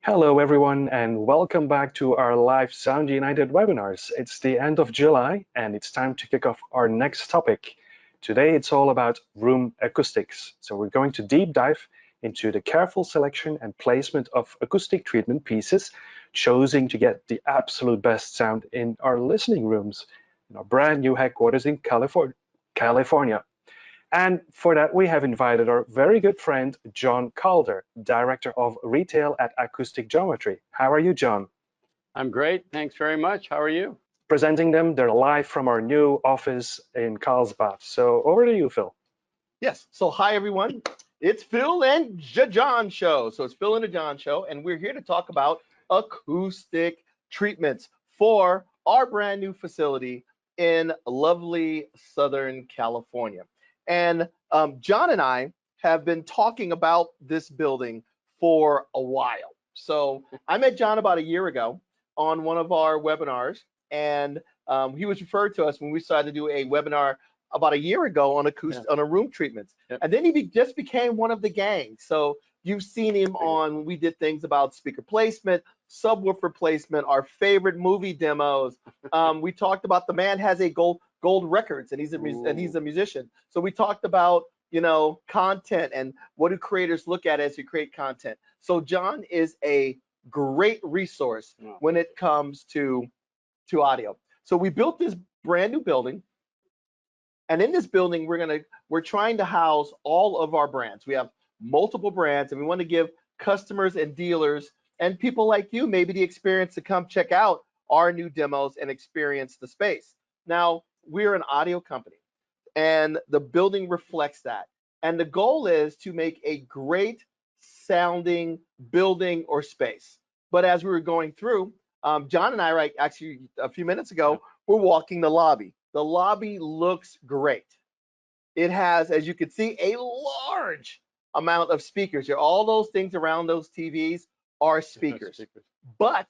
Hello, everyone, and welcome back to our live Sound United webinars. It's the end of July, and it's time to kick off our next topic. Today, it's all about room acoustics. So we're going to deep dive into the careful selection and placement of acoustic treatment pieces, choosing to get the absolute best sound in our listening rooms in our brand new headquarters in California. And for that, we have invited our very good friend, John Calder, Director of Retail at Acoustic Geometry. How are you, John? I'm great. Thanks very much. How are you? Presenting them, they're live from our new office in Carlsbad. So over to you, Phil. Yes. So hi, everyone. It's Phil and John show. So it's Phil and the John show, and we're here to talk about acoustic treatments for our brand new facility in lovely Southern California. And John and I have been talking about this building for a while. So I met John about a year ago on one of our webinars, and he was referred to us when we decided to do a webinar about a year ago on on a room treatments. Yep. And then he just became one of the gang. So you've seen him on when we did things about speaker placement, subwoofer placement, our favorite movie demos. We talked about the man has a gold records, and he's a musician. So we talked about content and what do creators look at as you create content. So John is a great resource when it comes to audio. So we built this brand new building. And in this building, we're trying to house all of our brands. We have multiple brands, and we want to give customers and dealers and people like you maybe the experience to come check out our new demos and experience the space. Now, we're an audio company, and the building reflects that. And the goal is to make a great sounding building or space. But as we were going through, John and I, actually a few minutes ago, we're walking the lobby. The lobby looks great. It has, as you can see, a large amount of speakers. All those things around those TVs are speakers, but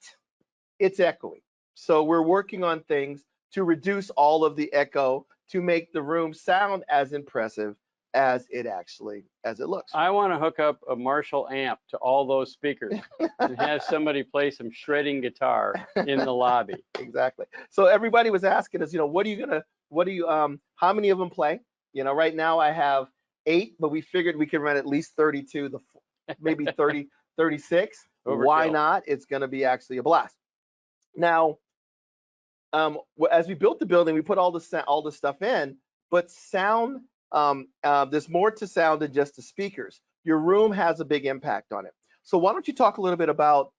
it's echoey. So we're working on things to reduce all of the echo to make the room sound as impressive as it looks. I want to hook up a Marshall amp to all those speakers and have somebody play some shredding guitar in the lobby. Exactly. So everybody was asking us, how many of them play? Right now I have 8, but we figured we could run at least 32, maybe 30, 36. Overkill. Why not? It's going to be actually a blast. Now, as we built the building, we put all the stuff in, but sound, there's more to sound than just the speakers. Your room has a big impact on it. So why don't you talk a little bit about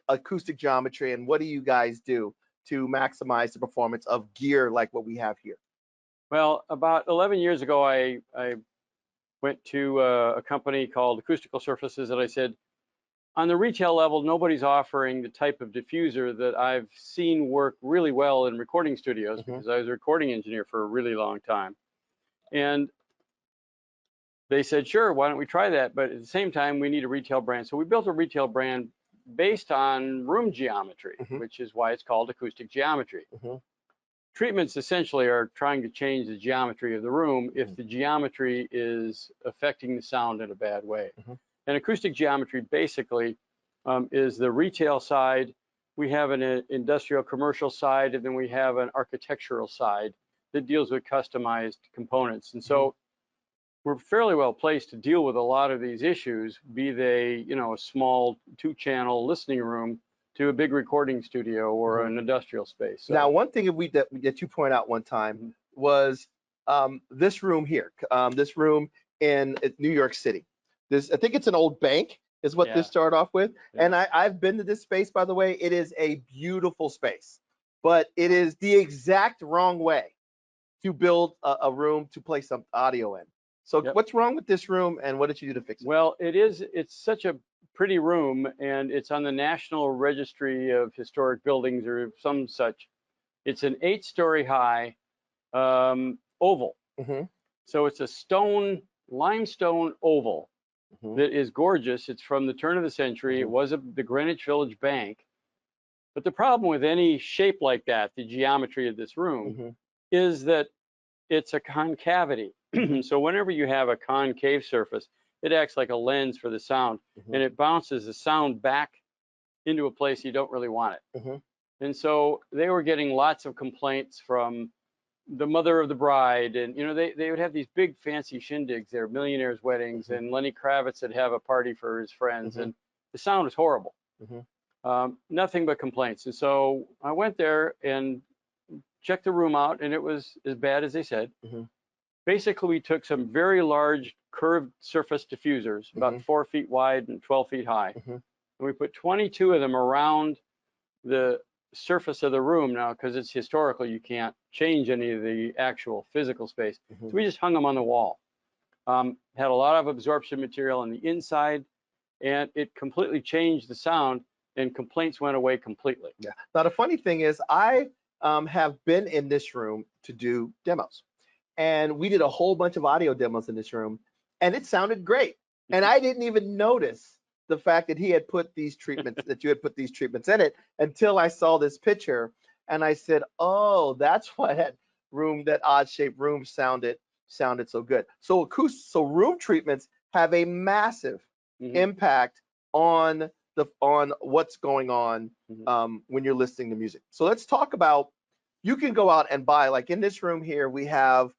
acoustic geometry and what do you guys do to maximize the performance of gear like what we have here? Well, about 11 years ago, I went to a company called Acoustical Surfaces, and I said, on the retail level, nobody's offering the type of diffuser that I've seen work really well in recording studios, because I was a recording engineer for a really long time. And they said, sure, why don't we try that? But at the same time, we need a retail brand. So we built a retail brand based on room geometry, which is why it's called Acoustic Geometry. Treatments essentially are trying to change the geometry of the room if the geometry is affecting the sound in a bad way. And acoustic geometry basically is the retail side. We have an industrial commercial side, and then we have an architectural side that deals with customized components. And so we're fairly well placed to deal with a lot of these issues, be they, a small 2-channel listening room to a big recording studio or an industrial space. So. Now, one thing that you point out one time was this room here, this room in New York City. I think it's an old bank is what this started off with. And I've been to this space, by the way. It is a beautiful space, but it is the exact wrong way to build a room to play some audio in. So what's wrong with this room, and what did you do to fix it? Well, it's such a pretty room, and it's on the National Registry of Historic Buildings or some such. It's an 8-story high oval. So it's a limestone oval that is gorgeous. It's from the turn of the century. It was the Greenwich Village Bank. But the problem with any shape like that, the geometry of this room, is that it's a concavity. So whenever you have a concave surface, it acts like a lens for the sound, and it bounces the sound back into a place you don't really want it. Mhm. And so they were getting lots of complaints from the mother of the bride, and they would have these big fancy shindigs there, millionaires' weddings, and Lenny Kravitz would have a party for his friends, and the sound was horrible. Nothing but complaints. And so I went there and checked the room out, and it was as bad as they said. Basically, we took some very large curved surface diffusers, about 4 feet wide and 12 feet high, and we put 22 of them around the surface of the room. Now, because it's historical, you can't change any of the actual physical space. So we just hung them on the wall. Had a lot of absorption material on the inside, and it completely changed the sound, and complaints went away completely. Yeah. Now, the funny thing is, I have been in this room to do demos, and we did a whole bunch of audio demos in this room, and it sounded great. And I didn't even notice the fact that he had put these treatments, that you had put these treatments in it, until I saw this picture, and I said, oh, that's why that odd-shaped room sounded so good. So room treatments have a massive impact on what's going on when you're listening to music. So let's talk about, you can go out and buy, like in this room here, we have,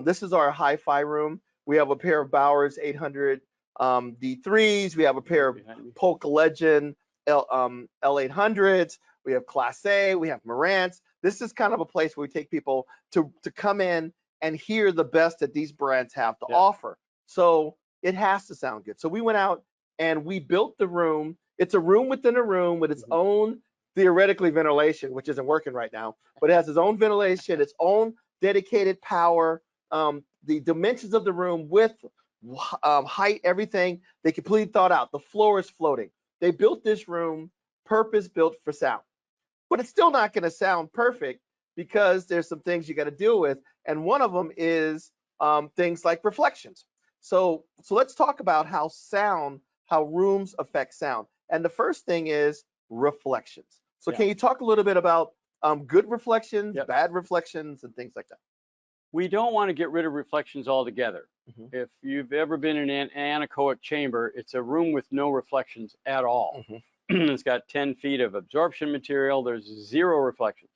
this is our hi-fi room. We have a pair of Bowers 800 D3s. We have a pair of Polka Legend L800s. We have Class A. We have Marantz. This is kind of a place where we take people to come in and hear the best that these brands have to offer. So it has to sound good. So we went out and we built the room. It's a room within a room with its own theoretically ventilation, which isn't working right now, but it has its own ventilation, its own dedicated power, the dimensions of the room, width, height, everything, they completely thought out. The floor is floating. They built this room purpose built for sound, but it's still not going to sound perfect because there's some things you got to deal with, and one of them is things like reflections. So let's talk about how rooms affect sound. And the first thing is reflections. So can you talk a little bit about good reflections, bad reflections, and things like that? We don't want to get rid of reflections altogether. If you've ever been in an anechoic chamber, it's a room with no reflections at all. It's got 10 feet of absorption material. There's 0 reflections.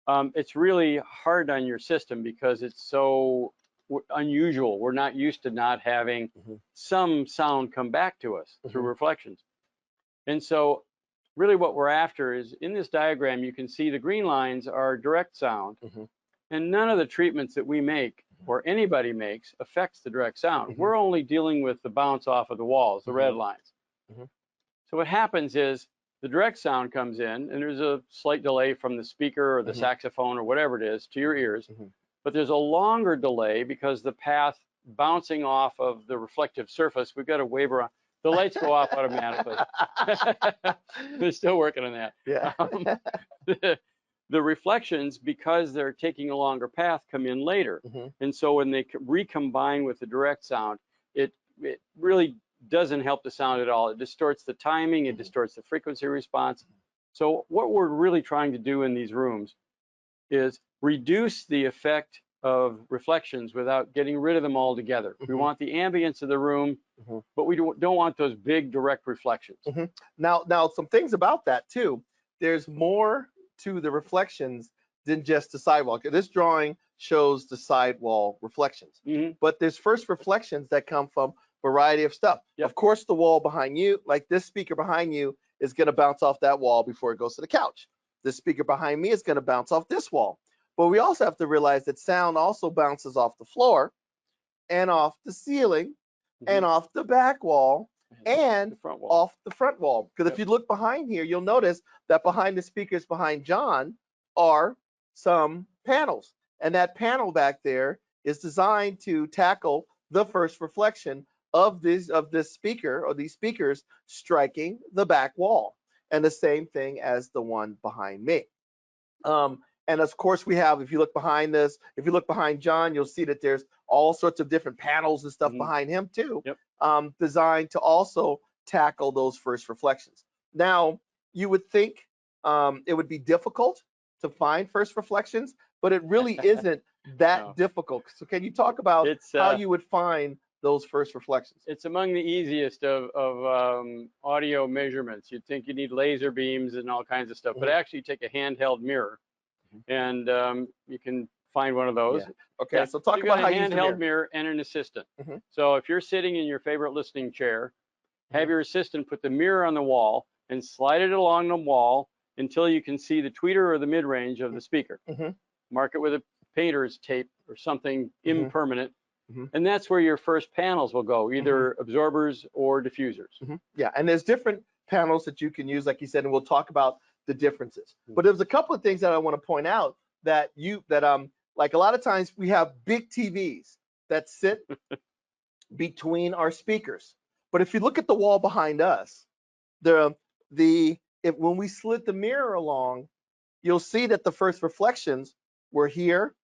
It's really hard on your system because it's so unusual. We're not used to not having some sound come back to us through reflections. And so really what we're after is, in this diagram, you can see the green lines are direct sound, and none of the treatments that we make or anybody makes affects the direct sound. We're only dealing with the bounce off of the walls, the red lines. So what happens is the direct sound comes in, and there's a slight delay from the speaker or the saxophone or whatever it is to your ears, but there's a longer delay because the path bouncing off of the reflective surface, we've got to wave around. The lights go off automatically. They're still working on that. Yeah. The reflections, because they're taking a longer path, come in later. And so when they recombine with the direct sound, it really doesn't help the sound at all. It distorts the timing, it distorts the frequency response. So what we're really trying to do in these rooms is reduce the effect of reflections without getting rid of them altogether. We want the ambience of the room, but we don't want those big direct reflections. Now, some things about that too. There's more to the reflections than just the sidewall. This drawing shows the sidewall reflections, but there's first reflections that come from a variety of stuff. Of course, the wall behind you, like this speaker behind you, is going to bounce off that wall before it goes to the couch. This speaker behind me is going to bounce off this wall. But we also have to realize that sound also bounces off the floor and off the ceiling and off the back wall and off the front wall. Because if you look behind here, you'll notice that behind the speakers behind John are some panels. And that panel back there is designed to tackle the first reflection of this speaker or these speakers striking the back wall. And the same thing as the one behind me. And of course we have, if you look behind this, if you look behind John, you'll see that there's all sorts of different panels and stuff behind him too, designed to also tackle those first reflections. Now, you would think it would be difficult to find first reflections, but it really isn't that difficult. So can you talk about how you would find those first reflections. It's among the easiest of audio measurements. You'd think you need laser beams and all kinds of stuff, but actually take a handheld mirror, and you can find one of those. Yeah. Okay, so talk about how you use the handheld mirror. mirror and an assistant. Mhm. So if you're sitting in your favorite listening chair, have your assistant put the mirror on the wall and slide it along the wall until you can see the tweeter or the mid-range of the speaker. Mark it with a painter's tape or something impermanent, and that's where your first panels will go, either absorbers or diffusers. Yeah, and there's different panels that you can use, like you said, and we'll talk about the differences. But there's a couple of things that I want to point out that like a lot of times we have big TVs that sit between our speakers. But if you look at the wall behind us, when we slid the mirror along, you'll see that the first reflections were here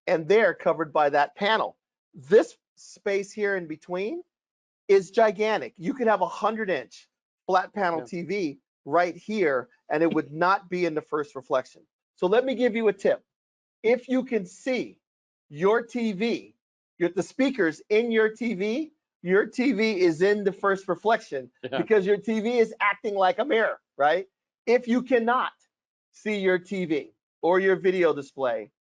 and there, covered by that panel. This space here in between is gigantic. You could have a 100-inch flat panel TV right here, and it would not be in the first reflection. So let me give you a tip. If you can see your TV, the speakers in your TV is in the first reflection because your TV is acting like a mirror, right? If you cannot see your TV or your video display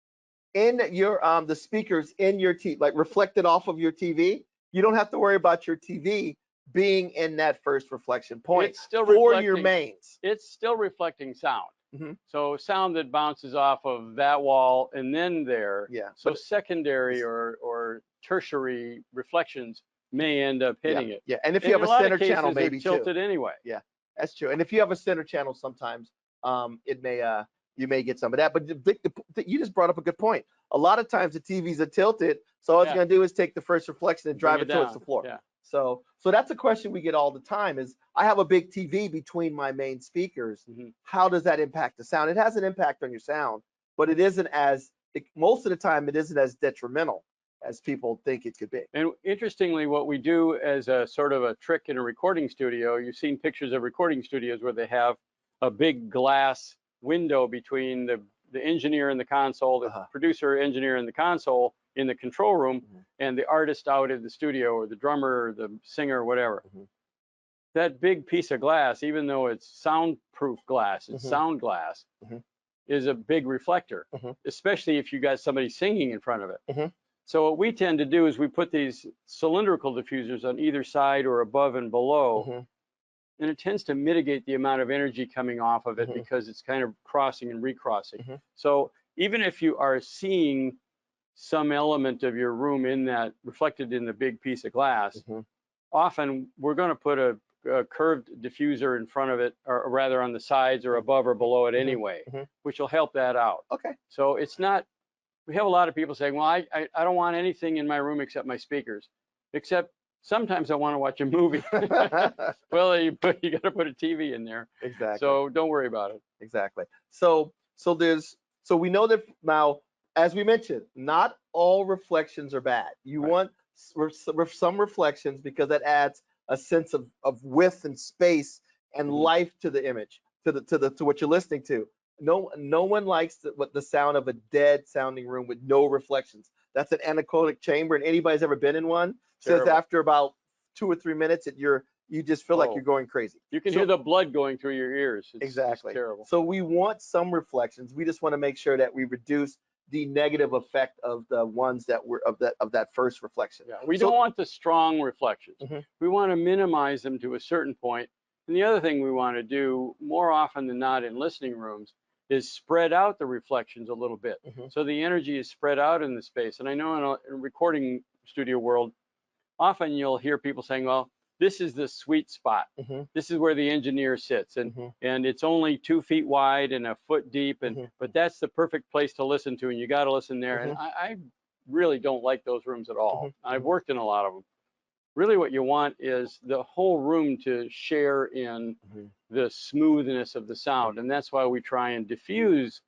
in your the speakers in your TV, like reflected off of your TV, you don't have to worry about your TV being in that first reflection point. It's still for your mains. It's still reflecting sound. So sound that bounces off of that wall and then there. Yeah. So secondary or tertiary reflections may end up hitting it. Yeah, and if you have a center channel, maybe tilted anyway. Yeah, that's true. And if you have a center channel, sometimes it may you may get some of that. But you just brought up a good point. A lot of times the TVs are tilted, so all it's going to do is take the first reflection and drive it towards the floor. Yeah. So that's a question we get all the time is, I have a big TV between my main speakers. How does that impact the sound? It has an impact on your sound, but it isn't most of the time, it isn't as detrimental as people think it could be. And interestingly, what we do as a sort of a trick in a recording studio, you've seen pictures of recording studios where they have a big glass window between the engineer in the console, the producer engineer in the console in the control room, and the artist out in the studio, or the drummer, or the singer, or whatever. That big piece of glass, even though it's soundproof glass, it's sound glass, is a big reflector, especially if you got somebody singing in front of it. So what we tend to do is we put these cylindrical diffusers on either side or above and below, and it tends to mitigate the amount of energy coming off of it because it's kind of crossing and recrossing. So even if you are seeing some element of your room in that reflected in the big piece of glass, often we're going to put a curved diffuser in front of it, or rather on the sides or above or below it anyway, which will help that out. Okay. So it's not, we have a lot of people saying, well, I don't want anything in my room except my speakers, except sometimes I want to watch a movie. Well, you got to put a TV in there. Exactly. So don't worry about it. Exactly. So we know that now, as we mentioned, not all reflections are bad. You want some reflections because that adds a sense of width and space and life to the image, to what you're listening to. No one likes the sound of a dead sounding room with no reflections. That's an anechoic chamber, and anybody's ever been in one says after about 2 or 3 minutes you just feel like you're going crazy. You can hear the blood going through your ears. It's terrible. So we want some reflections. We just want to make sure that we reduce the negative effect of the ones that were of that first reflection. Yeah, we don't want the strong reflections. We want to minimize them to a certain point. And the other thing we want to do more often than not in listening rooms is spread out the reflections a little bit. So the energy is spread out in the space. And I know in a recording studio world, often you'll hear people saying, well, this is the sweet spot. This is where the engineer sits, and it's only 2 feet wide and a foot deep, but that's the perfect place to listen to, and you got to listen there. And I really don't like those rooms at all. I've worked in a lot of them. Really what you want is the whole room to share in the smoothness of the sound, and that's why we try and diffuse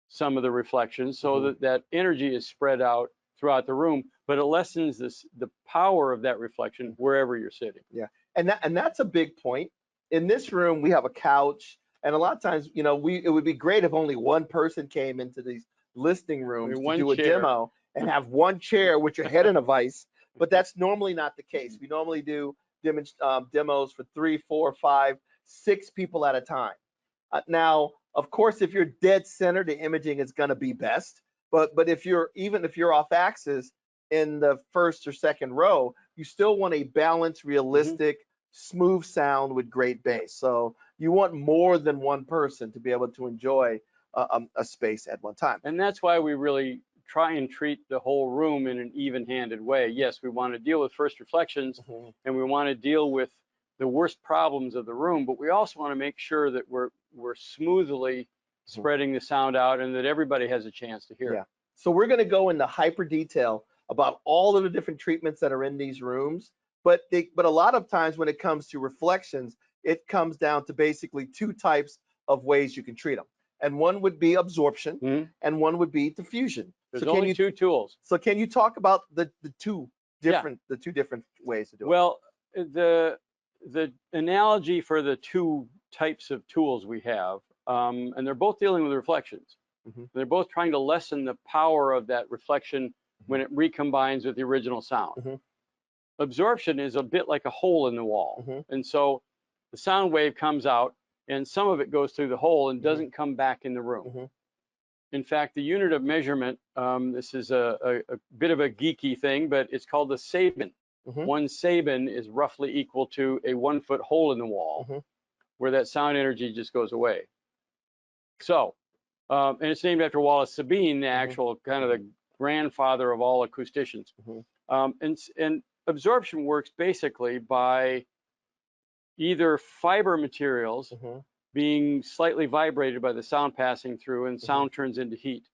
some of the reflections so that energy is spread out throughout the room, but it lessens the power of that reflection wherever you're sitting. Yeah, and that's a big point. In this room, we have a couch, and a lot of times, it would be great if only one person came into these listening rooms to do a demo and have one chair with your head in a vise but that's normally not the case. We normally do demos for 3, 4, 5, 6 people at a time. Now, of course, if you're dead center, the imaging is going to be best. But if you're off axis in the first or second row, you still want a balanced, realistic, smooth sound with great bass. So you want more than one person to be able to enjoy a space at one time. And that's why we really try and treat the whole room in an even-handed way. Yes, we want to deal with first reflections, and we want to deal with the worst problems of the room, but we also want to make sure that we're smoothly spreading the sound out and that everybody has a chance to hear it. So we're going to go into hyper detail about all of the different treatments that are in these rooms, but a lot of times when it comes to reflections, it comes down to basically 2 types of ways you can treat them. And one would be absorption, and one would be diffusion. There's only 2 tools. So can you talk about the two different ways to do it? Well, the analogy for the 2 types of tools we have, and they're both dealing with reflections. They're both trying to lessen the power of that reflection when it recombines with the original sound. Absorption is a bit like a hole in the wall. And so the sound wave comes out and some of it goes through the hole and doesn't come back in the room. In fact, the unit of measurement, this is a bit of a geeky thing, but it's called the sabin. 1 sabin is roughly equal to a 1-foot hole in the wall where that sound energy just goes away. So, and it's named after Wallace Sabine, the actual kind of the grandfather of all acousticians. And absorption works basically by either fiber materials being slightly vibrated by the sound passing through and sound turns into heat.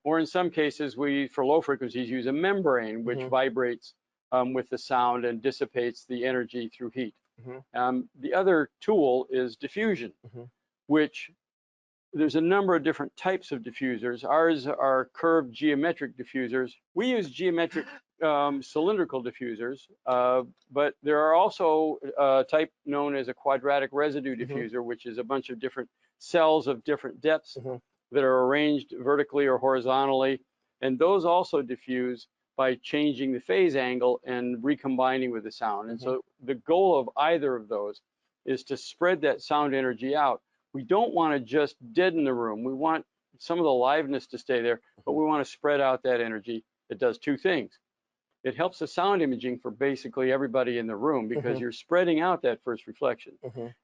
Or in some cases, we, for low frequencies, use a membrane which vibrates with the sound and dissipates the energy through heat. The other tool is diffusion, which there's a number of different types of diffusers. Ours are curved geometric diffusers. We use geometric cylindrical diffusers, but there are also a type known as a quadratic residue diffuser, which is a bunch of different cells of different depths that are arranged vertically or horizontally. And those also diffuse by changing the phase angle and recombining with the sound. And so the goal of either of those is to spread that sound energy out. We don't want to just deaden the room. We want some of the liveness to stay there, but we want to spread out that energy. It does 2 things. It helps the sound imaging for basically everybody in the room because you're spreading out that first reflection.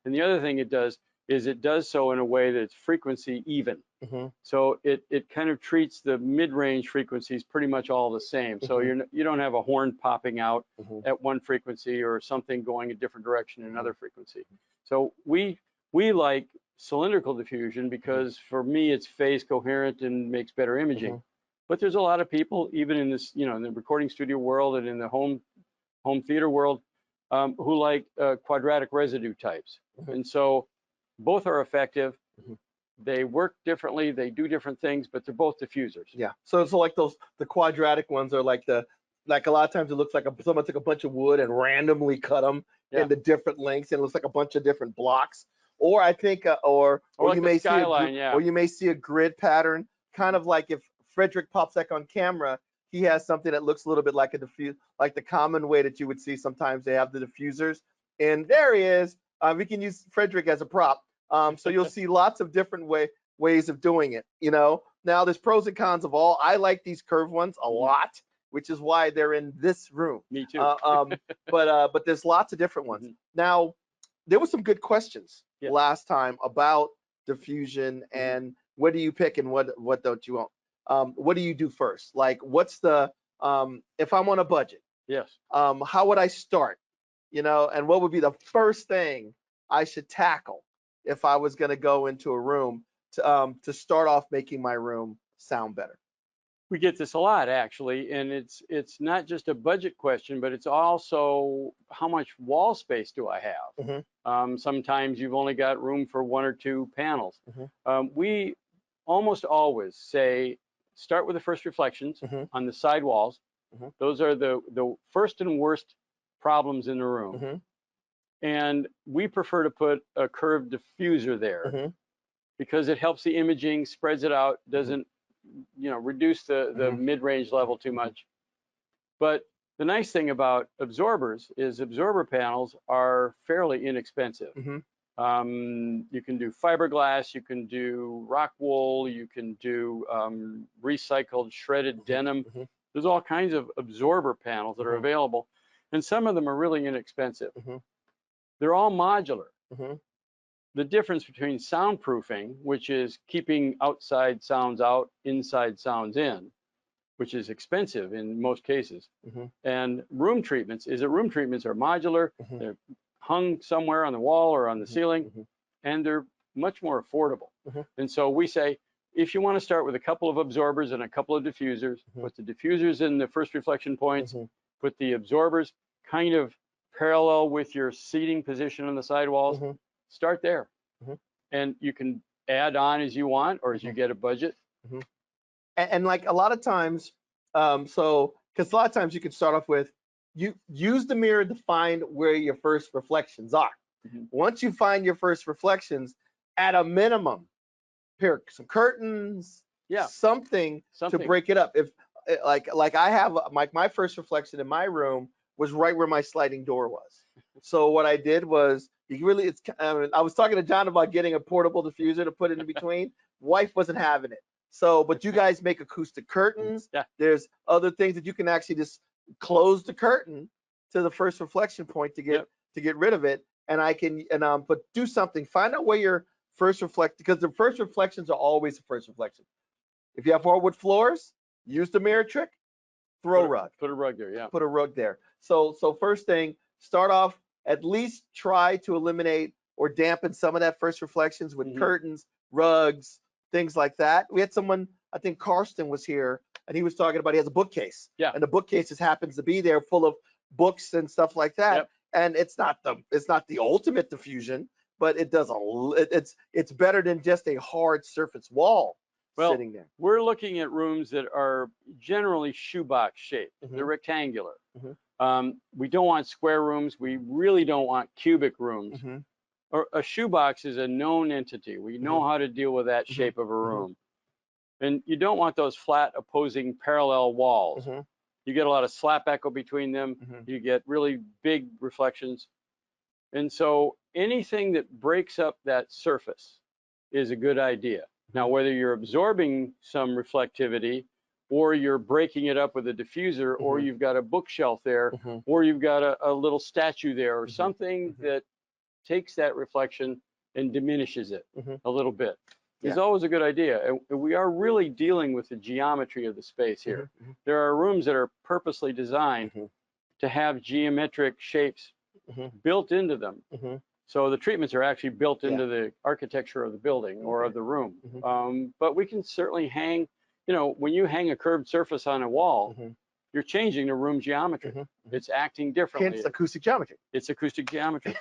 And the other thing it does is it does so in a way that's frequency even. So it kind of treats the mid-range frequencies pretty much all the same. So you don't have a horn popping out at one frequency or something going a different direction in another frequency. So we like cylindrical diffusion because for me it's phase coherent and makes better imaging. But there's a lot of people, even in this, in the recording studio world and in the home theater world, who like quadratic residue types. And so both are effective. They work differently. They do different things, but they're both diffusers. Yeah. So like the quadratic ones are like a lot of times it looks like someone took a bunch of wood and randomly cut them into different lengths, and it looks like a bunch of different blocks. Or I think, or like you may skyline, or you may see a grid pattern, kind of like if Frederic pops back on camera, he has something that looks a little bit like a diffuse, like the common way that you would see sometimes they have the diffusers. And there he is. We can use Frederic as a prop. So you'll see lots of different ways of doing it. Now there's pros and cons of all. I like these curved ones a lot, which is why they're in this room. Me too. But there's lots of different ones. Now, there were some good questions last time about diffusion and what do you pick and what don't you want? What do you do first? Like, what's the if I'm on a budget? Yes. How would I start? And what would be the first thing I should tackle if I was going to go into a room to start off making my room sound better? We get this a lot, actually, and it's not just a budget question, but it's also how much wall space do I have? Sometimes you've only got room for 1 or 2 panels. We almost always say start with the first reflections on the side walls. Those are the first and worst problems in the room. And we prefer to put a curved diffuser there because it helps the imaging, spreads it out, doesn't reduce the mid-range level too much. But The nice thing about absorbers is absorber panels are fairly inexpensive. You can do fiberglass, you can do rock wool, you can do recycled shredded denim. There's all kinds of absorber panels that are available, and some of them are really inexpensive. They're all modular. The difference between soundproofing, which is keeping outside sounds out, inside sounds in, which is expensive in most cases, and room treatments is that room treatments are modular. They're hung somewhere on the wall or on the ceiling, and they're much more affordable. And so we say, if you want to start with a couple of absorbers and a couple of diffusers, put the diffusers in the first reflection points, put the absorbers kind of parallel with your seating position on the sidewalls, start there. And you can add on as you want or as you get a budget. And like a lot of times, because a lot of times you can start off with, you use the mirror to find where your first reflections are. Once you find your first reflections, at a minimum, here some curtains, something to break it up. If like I have my first reflection in my room was right where my sliding door was. So what I did was, I was talking to John about getting a portable diffuser to put it in between. Wife wasn't having it. So, but you guys make acoustic curtains. There's other things that you can actually just close the curtain to the first reflection point to get rid of it. And but do something. Find out where your first because the first reflections are always the first reflection. If you have hardwood floors, use the mirror trick. Throw a rug. Put a rug there. Put a rug there. So first thing, start off. At least try to eliminate or dampen some of that first reflections with curtains, rugs, things like that. We had someone, I think Karsten was here, and he was talking about he has a bookcase. And the bookcase just happens to be there full of books and stuff like that. And it's not the ultimate diffusion, but it does it's better than just a hard surface wall sitting there. We're looking at rooms that are generally shoebox shaped. They're rectangular. We don't want square rooms. We really don't want cubic rooms. Or a shoebox is a known entity. We know how to deal with that shape of a room. And you don't want those flat opposing parallel walls. You get a lot of slap echo between them. You get really big reflections. And so anything that breaks up that surface is a good idea. Now, whether you're absorbing some reflectivity, or you're breaking it up with a diffuser, or you've got a bookshelf there, or you've got a little statue there, or something that takes that reflection and diminishes it a little bit. Is always a good idea. And we are really dealing with the geometry of the space here. There are rooms that are purposely designed to have geometric shapes built into them. So the treatments are actually built into the architecture of the building or of the room. But we can certainly hang, when you hang a curved surface on a wall, you're changing the room geometry. It's acting differently. Hence acoustic geometry. It's acoustic geometry.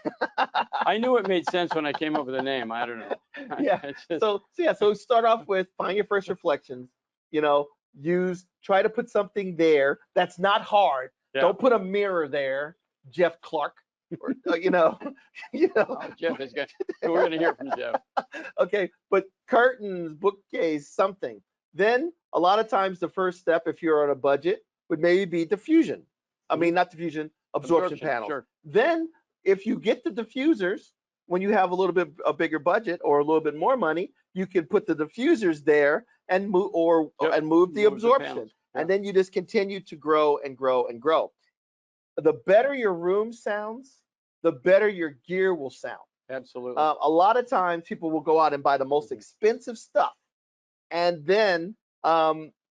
I knew it made sense when I came up with the name. I don't know. So start off with find your first reflections. Try to put something there that's not hard. Don't put a mirror there, Jeff Clark. Or, Oh, Jeff is good. We're going to hear from Jeff. Okay, but curtains, bookcase, something. Then a lot of times the first step, if you're on a budget, would maybe be diffusion. I mean, not diffusion, absorption panels. Then if you get the diffusers, when you have a bigger budget or a little bit more money, you can put the diffusers there and move move the absorption. And then you just continue to grow and grow and grow. The better your room sounds, the better your gear will sound. Absolutely. A lot of times people will go out and buy the most expensive stuff. And then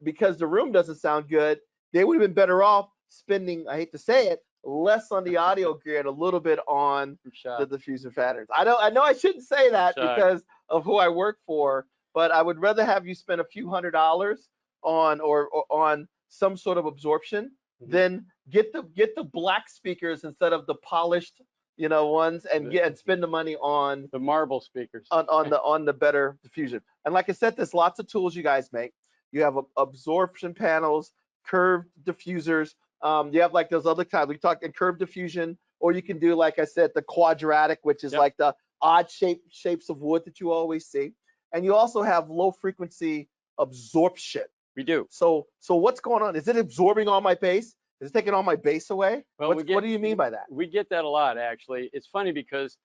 because the room doesn't sound good, they would have been better off spending, I hate to say it, less on the audio gear and a little bit on the diffuser patterns. I know I shouldn't say that because of who I work for, but I would rather have you spend a few $100s on or on some sort of absorption than get the black speakers instead of the polished ones and spend the money on the marble speakers on the better diffusion. And like I said, there's lots of tools you guys make. You have absorption panels, curved diffusers. You have like those other kinds. We talked in curved diffusion, or you can do, like I said, the quadratic, which is like the odd shapes of wood that you always see. And you also have low frequency absorption. We do. So what's going on? Is it absorbing all my bass? Is it taking all my bass away? Well, What do you mean by that? We get that a lot, actually. It's funny because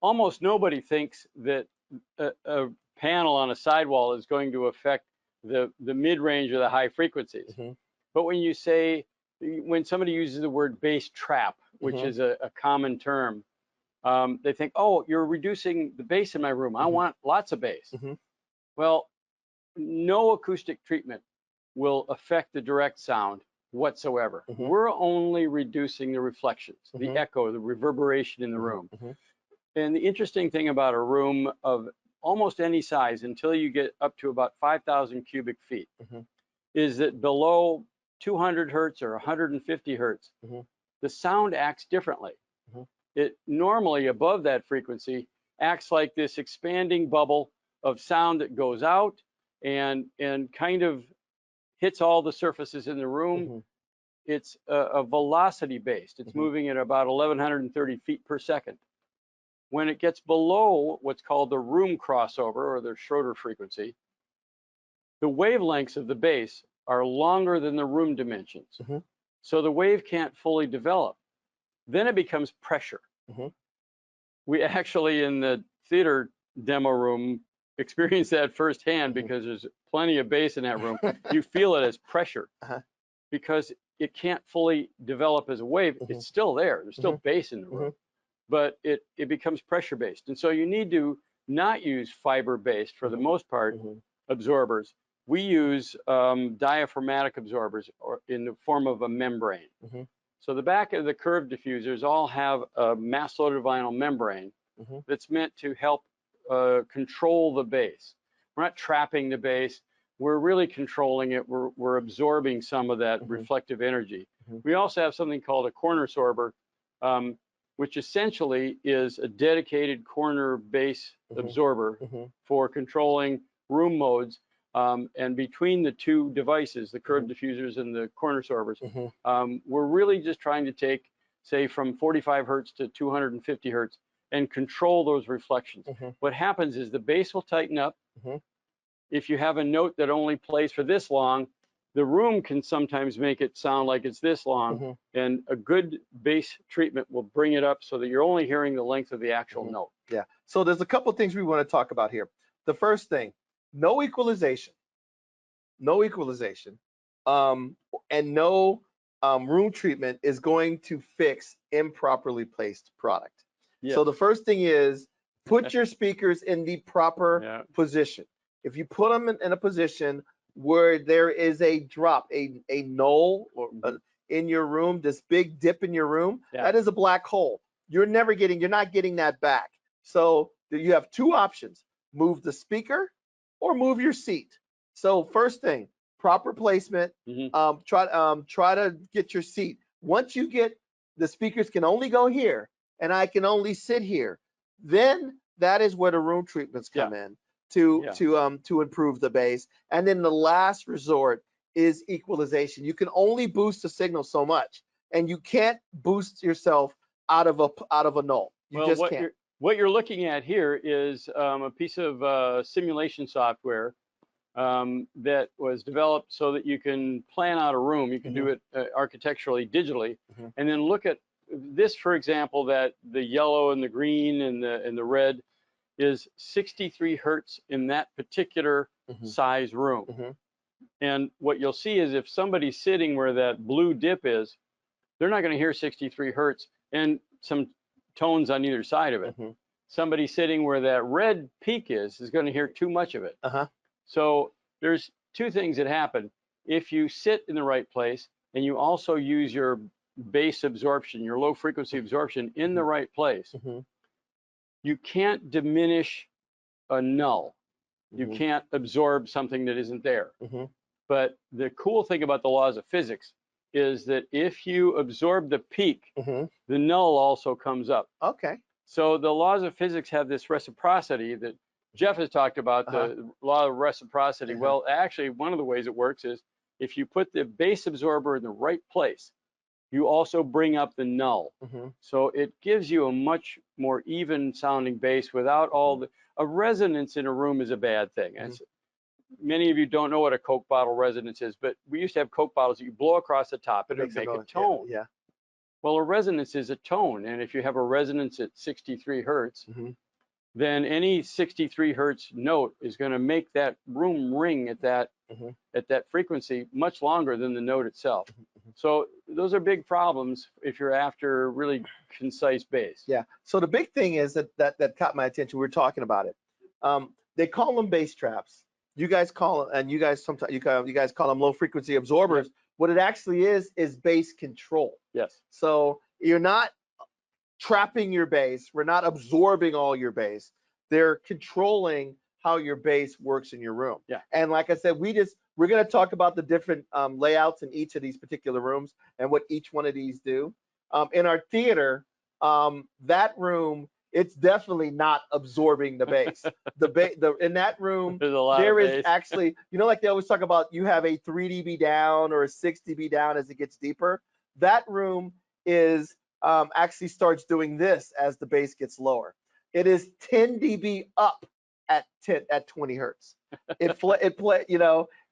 almost nobody thinks that a panel on a sidewall is going to affect the mid-range or the high frequencies. But when somebody uses the word bass trap, which is a common term, they think, oh, you're reducing the bass in my room. I want lots of bass. Well, no acoustic treatment will affect the direct sound whatsoever. We're only reducing the reflections, the echo, the reverberation in the room. And the interesting thing about a room of almost any size until you get up to about 5,000 cubic feet is that below 200 hertz or 150 hertz, the sound acts differently. It normally above that frequency acts like this expanding bubble of sound that goes out and kind of hits all the surfaces in the room. It's a velocity based. It's moving at about 1,130 feet per second. When it gets below what's called the room crossover or the Schroeder frequency, the wavelengths of the bass are longer than the room dimensions. So the wave can't fully develop. Then it becomes pressure. We actually, in the theater demo room, experience that firsthand because there's plenty of bass in that room. You feel it as pressure because it can't fully develop as a wave. It's still there. There's still bass in the room, but it becomes pressure based. And so you need to not use fiber based for the most part absorbers. We use diaphragmatic absorbers or in the form of a membrane. So the back of the curved diffusers all have a mass loaded vinyl membrane that's meant to help control the bass. We're not trapping the bass. We're really controlling it. We're absorbing some of that reflective energy. We also have something called a corner sorber, which essentially is a dedicated corner bass absorber for controlling room modes. And between the two devices, the curved diffusers and the corner sorbers, we're really just trying to take, say, from 45 hertz to 250 hertz and control those reflections. What happens is the bass will tighten up. If you have a note that only plays for this long, the room can sometimes make it sound like it's this long, and a good bass treatment will bring it up so that you're only hearing the length of the actual note. Yeah. So there's a couple of things we want to talk about here. The first thing, no equalization, and no room treatment is going to fix improperly placed product. So the first thing is put your speakers in the proper position. If you put them in a position where there is a drop, a null or in your room, this big dip in your room, that is a black hole. You're not getting that back. So you have two options: move the speaker or move your seat. So first thing, proper placement. Try to get your seat. Once you get the speakers can only go here, and I can only sit here, then that is where the room treatments come in to improve the bass. And then the last resort is equalization. You can only boost the signal so much, and you can't boost yourself out of a null. You just can't. What you're looking at here is a piece of simulation software that was developed so that you can plan out a room. You can do it architecturally, digitally, and then look at this, for example, that the yellow and the green and the red is 63 hertz in that particular size room. And what you'll see is if somebody's sitting where that blue dip is, they're not going to hear 63 hertz and some tones on either side of it. Somebody sitting where that red peak is going to hear too much of it. So there's two things that happen. If you sit in the right place and you also use your bass absorption, your low frequency absorption in the right place, you can't diminish a null. You can't absorb something that isn't there. But the cool thing about the laws of physics is that if you absorb the peak, the null also comes up. So the laws of physics have this reciprocity that Jeff has talked about, the law of reciprocity. Well, actually, one of the ways it works is if you put the bass absorber in the right place, you also bring up the null. So it gives you a much more even sounding bass without all a resonance in a room is a bad thing. many of you don't know what a Coke bottle resonance is, but we used to have Coke bottles that you blow across the top and it would make a tone. Yeah. Well, a resonance is a tone, and if you have a resonance at 63 hertz, then any 63 hertz note is going to make that room ring at that frequency much longer than the note itself. So those are big problems if you're after really concise bass. Yeah. So the big thing is that caught my attention. We were talking about it. They call them bass traps. You guys call them, and you guys sometimes you guys call them low frequency absorbers. What it actually is bass control. Yes. So you're not trapping your bass. We're not absorbing all your bass. They're controlling how your bass works in your room. Yeah. And like I said, we're going to talk about the different layouts in each of these particular rooms and what each one of these do. In our theater, that room, it's definitely not absorbing the bass. In that room, there is actually, like they always talk about, you have a 3 dB down or a 6 dB down as it gets deeper. That room is actually starts doing this as the bass gets lower. It is 10 dB up at 20 hertz. It play,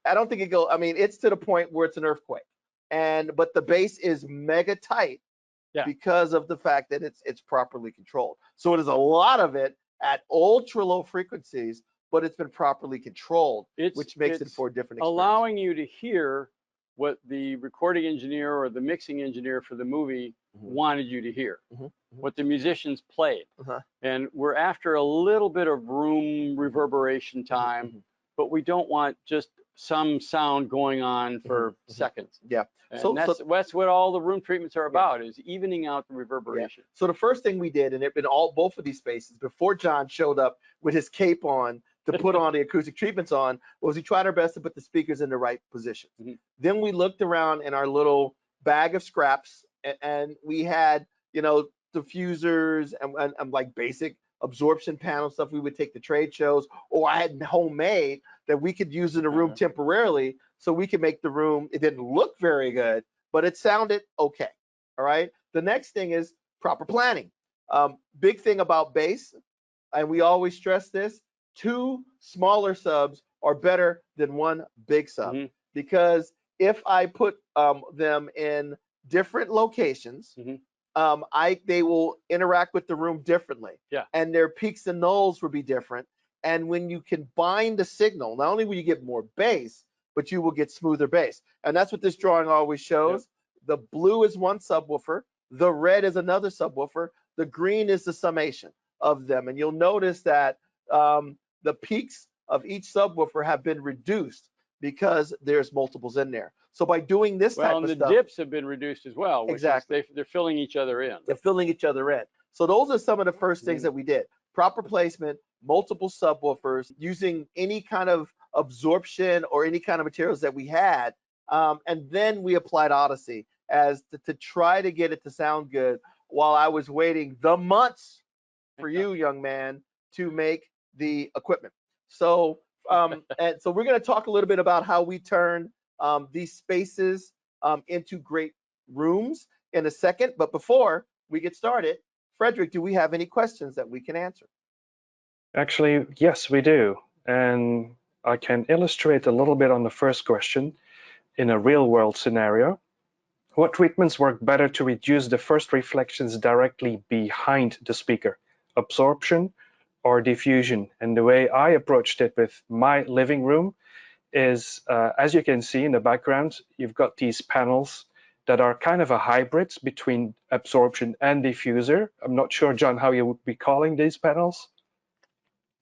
I don't think it go. I mean, it's to the point where it's an earthquake. But the bass is mega tight because of the fact that it's properly controlled. So it is a lot of it at ultra low frequencies, but it's been properly controlled, which makes it for a different experience. Allowing you to hear what the recording engineer or the mixing engineer for the movie wanted you to hear, what the musicians played. And we're after a little bit of room reverberation time, but we don't want just some sound going on for seconds. Yeah. And that's what all the room treatments are about, is evening out the reverberation. Yeah. So the first thing we did, and it in both of these spaces, before John showed up with his cape on to put on the acoustic treatments on, was we tried our best to put the speakers in the right position. Then we looked around in our little bag of scraps, and we had, diffusers and like basic absorption panel stuff we would take to trade shows, or I had homemade that we could use in the room temporarily, so we could make the room, it didn't look very good, but it sounded okay. All right. The next thing is proper planning. Big thing about bass, and we always stress this, 2 smaller subs are better than 1 big sub, because if I put them in different locations, they will interact with the room differently. And their peaks and nulls will be different. And when you combine the signal, not only will you get more bass, but you will get smoother bass. And that's what this drawing always shows. The blue is 1 subwoofer, the red is another subwoofer, the green is the summation of them. And you'll notice that the peaks of each subwoofer have been reduced because there's multiples in there. So by doing this type of stuff, the dips have been reduced as well. Exactly. They're filling each other in. They're filling each other in. So those are some of the first things that we did. Proper placement, multiple subwoofers, using any kind of absorption or any kind of materials that we had. And then we applied Odyssey as to try to get it to sound good, while I was waiting the months for you, young man, to make the equipment. So and so we're going to talk a little bit about how we turn these spaces into great rooms in a second. But before we get started, Frederic, do we have any questions that we can answer? Actually, yes, we do. And I can illustrate a little bit on the first question in a real world scenario. What treatments work better to reduce the first reflections directly behind the speaker? Absorption or diffusion? And the way I approached it with my living room is, as you can see in the background, you've got these panels that are kind of a hybrid between absorption and diffuser. I'm not sure, John, how you would be calling these panels.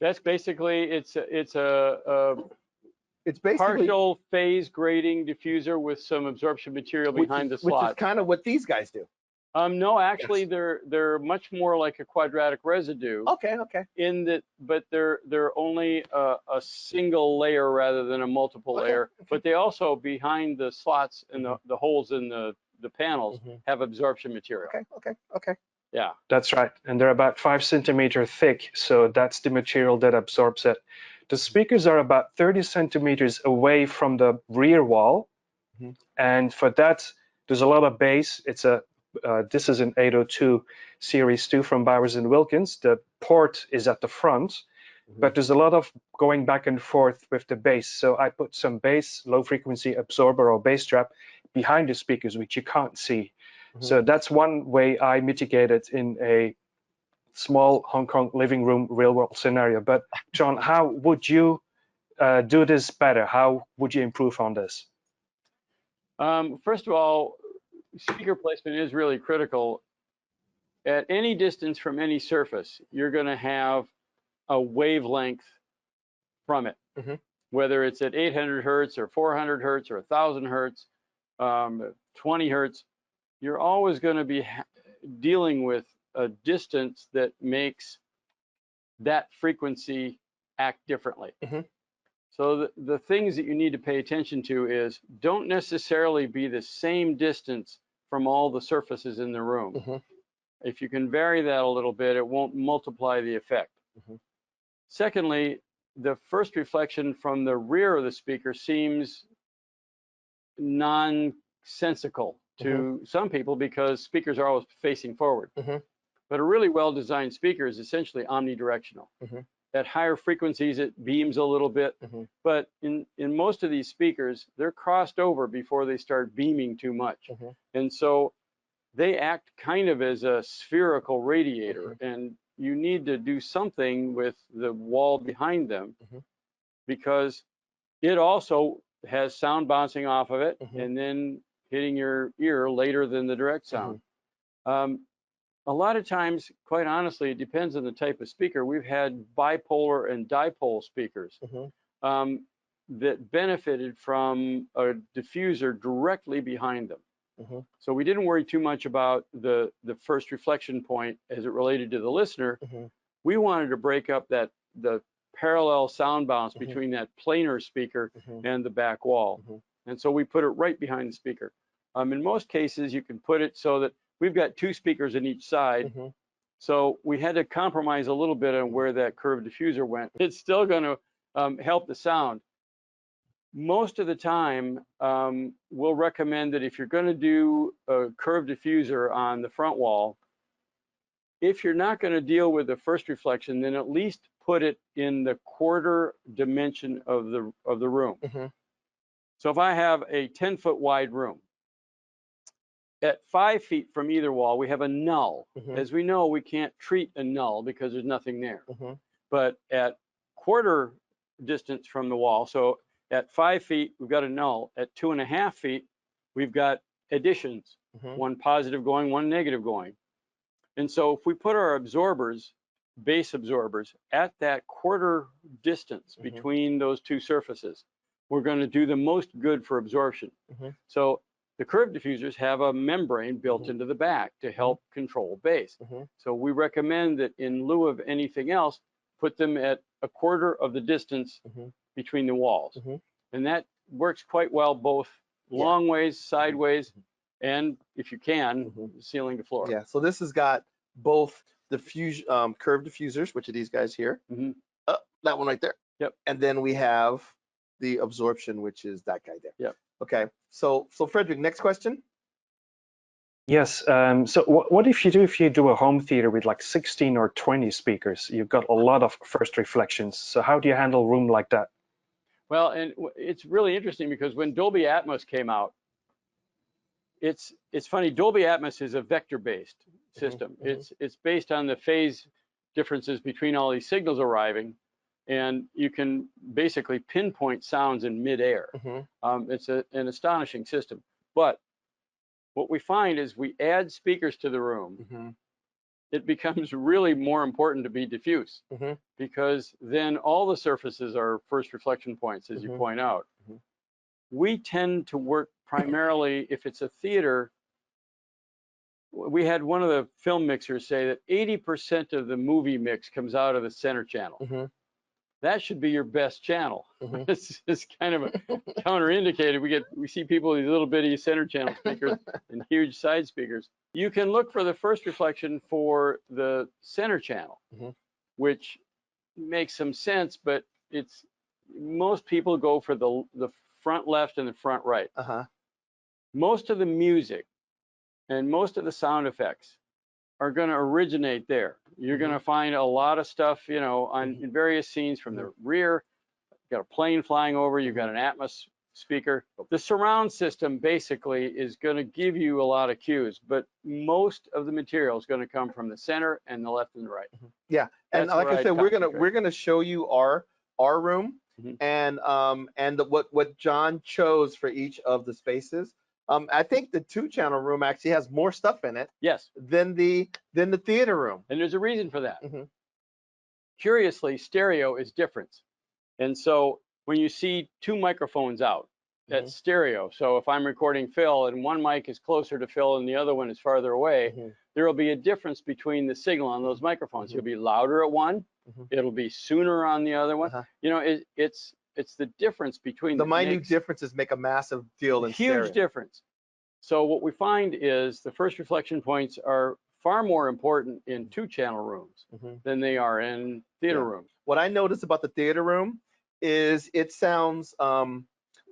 That's basically, it's basically partial phase grading diffuser with some absorption material behind the slot. Which is kind of what these guys do. No, actually, they're much more like a quadratic residue. Okay. But they're only a single layer rather than a multiple layer. But they also, behind the slots and the holes in the panels, have absorption material. Okay. Yeah. That's right. And they're about 5 centimeters thick. So that's the material that absorbs it. The speakers are about 30 centimeters away from the rear wall. And for that, there's a lot of bass. This is an 802 Series 2 from Bowers & Wilkins. The port is at the front. but there's a lot of going back and forth with the bass. So I put some bass, low frequency absorber or bass trap behind the speakers, which you can't see. So that's one way I mitigate it in a small Hong Kong living room real world scenario. But John, how would you do this better? How would you improve on this? First of all, speaker placement is really critical. At any distance from any surface, you're going to have a wavelength from it, whether it's at 800 hertz or 400 hertz or 1000 hertz, 20 hertz. You're always going to be dealing with a distance that makes that frequency act differently. So the things that you need to pay attention to is don't necessarily be the same distance from all the surfaces in the room. If you can vary that a little bit, it won't multiply the effect. Secondly, the first reflection from the rear of the speaker seems nonsensical to some people because speakers are always facing forward. But a really well-designed speaker is essentially omnidirectional. At higher frequencies, it beams a little bit, but in most of these speakers, they're crossed over before they start beaming too much. And so they act kind of as a spherical radiator, and you need to do something with the wall behind them because it also has sound bouncing off of it and then hitting your ear later than the direct sound. A lot of times, quite honestly, it depends on the type of speaker. We've had bipolar and dipole speakers that benefited from a diffuser directly behind them. So we didn't worry too much about the first reflection point as it related to the listener. We wanted to break up the parallel sound bounce between that planar speaker and the back wall. And so we put it right behind the speaker. In most cases, you can put it so that we've got two speakers on each side. So we had to compromise a little bit on where that curved diffuser went. It's still going to help the sound. Most of the time, we'll recommend that if you're going to do a curved diffuser on the front wall, if you're not going to deal with the first reflection, then at least put it in the quarter dimension of the room. So if I have a 10-foot wide room, at 5 feet from either wall, we have a null. As we know, we can't treat a null because there's nothing there. But at quarter distance from the wall, so at 5 feet, we've got a null. At 2.5 feet, we've got additions, one positive going, one negative going. And so if we put our absorbers, bass absorbers, at that quarter distance between those two surfaces, we're going to do the most good for absorption. So the curved diffusers have a membrane built into the back to help control bass. So we recommend that in lieu of anything else, put them at a quarter of the distance between the walls. And that works quite well both long ways, sideways, and if you can, ceiling to floor. So this has got both the curved diffusers, which are these guys here. That one right there. And then we have the absorption, which is that guy there. Okay. So Frederic, next question. Yes. So what if you do a home theater with like 16 or 20 speakers? You've got a lot of first reflections. So how do you handle a room like that? Well, and it's really interesting because when Dolby Atmos came out, it's funny. Dolby Atmos is a vector-based system. It's based on the phase differences between all these signals arriving, and you can basically pinpoint sounds in midair. It's an astonishing system. But what we find is we add speakers to the room. It becomes really more important to be diffuse because then all the surfaces are first reflection points, as you point out. We tend to work primarily, if it's a theater, we had one of the film mixers say that 80% of the movie mix comes out of the center channel. That should be your best channel. It's kind of a counterindicated. We see people with these little bitty center channel speakers and huge side speakers. You can look for the first reflection for the center channel, which makes some sense, but most people go for the front left and the front right. Most of the music and most of the sound effects are going to originate there. You're going to find a lot of stuff, you know, in various scenes from the rear. You've got a plane flying over, you've got an Atmos speaker. The surround system basically is going to give you a lot of cues, but most of the material is going to come from the center and the left and the right. Yeah, and That's like where I I'd said, concentrate. we're gonna show you our room and what John chose for each of the spaces. I think the 2-channel room actually has more stuff in it Yes, than the theater room. and there's a reason for that. Mhm. Curiously, stereo is different. And so when you see 2 microphones out, that's stereo. So if I'm recording Phil and one mic is closer to Phil and the other one is farther away, there will be a difference between the signal on those microphones. It'll be louder at one, it'll be sooner on the other one. You know, it's the difference between The that minute makes differences make a massive deal in huge stereo. difference. So what we find is the first reflection points are far more important in 2-channel rooms than they are in theater rooms. What I noticed about the theater room is it sounds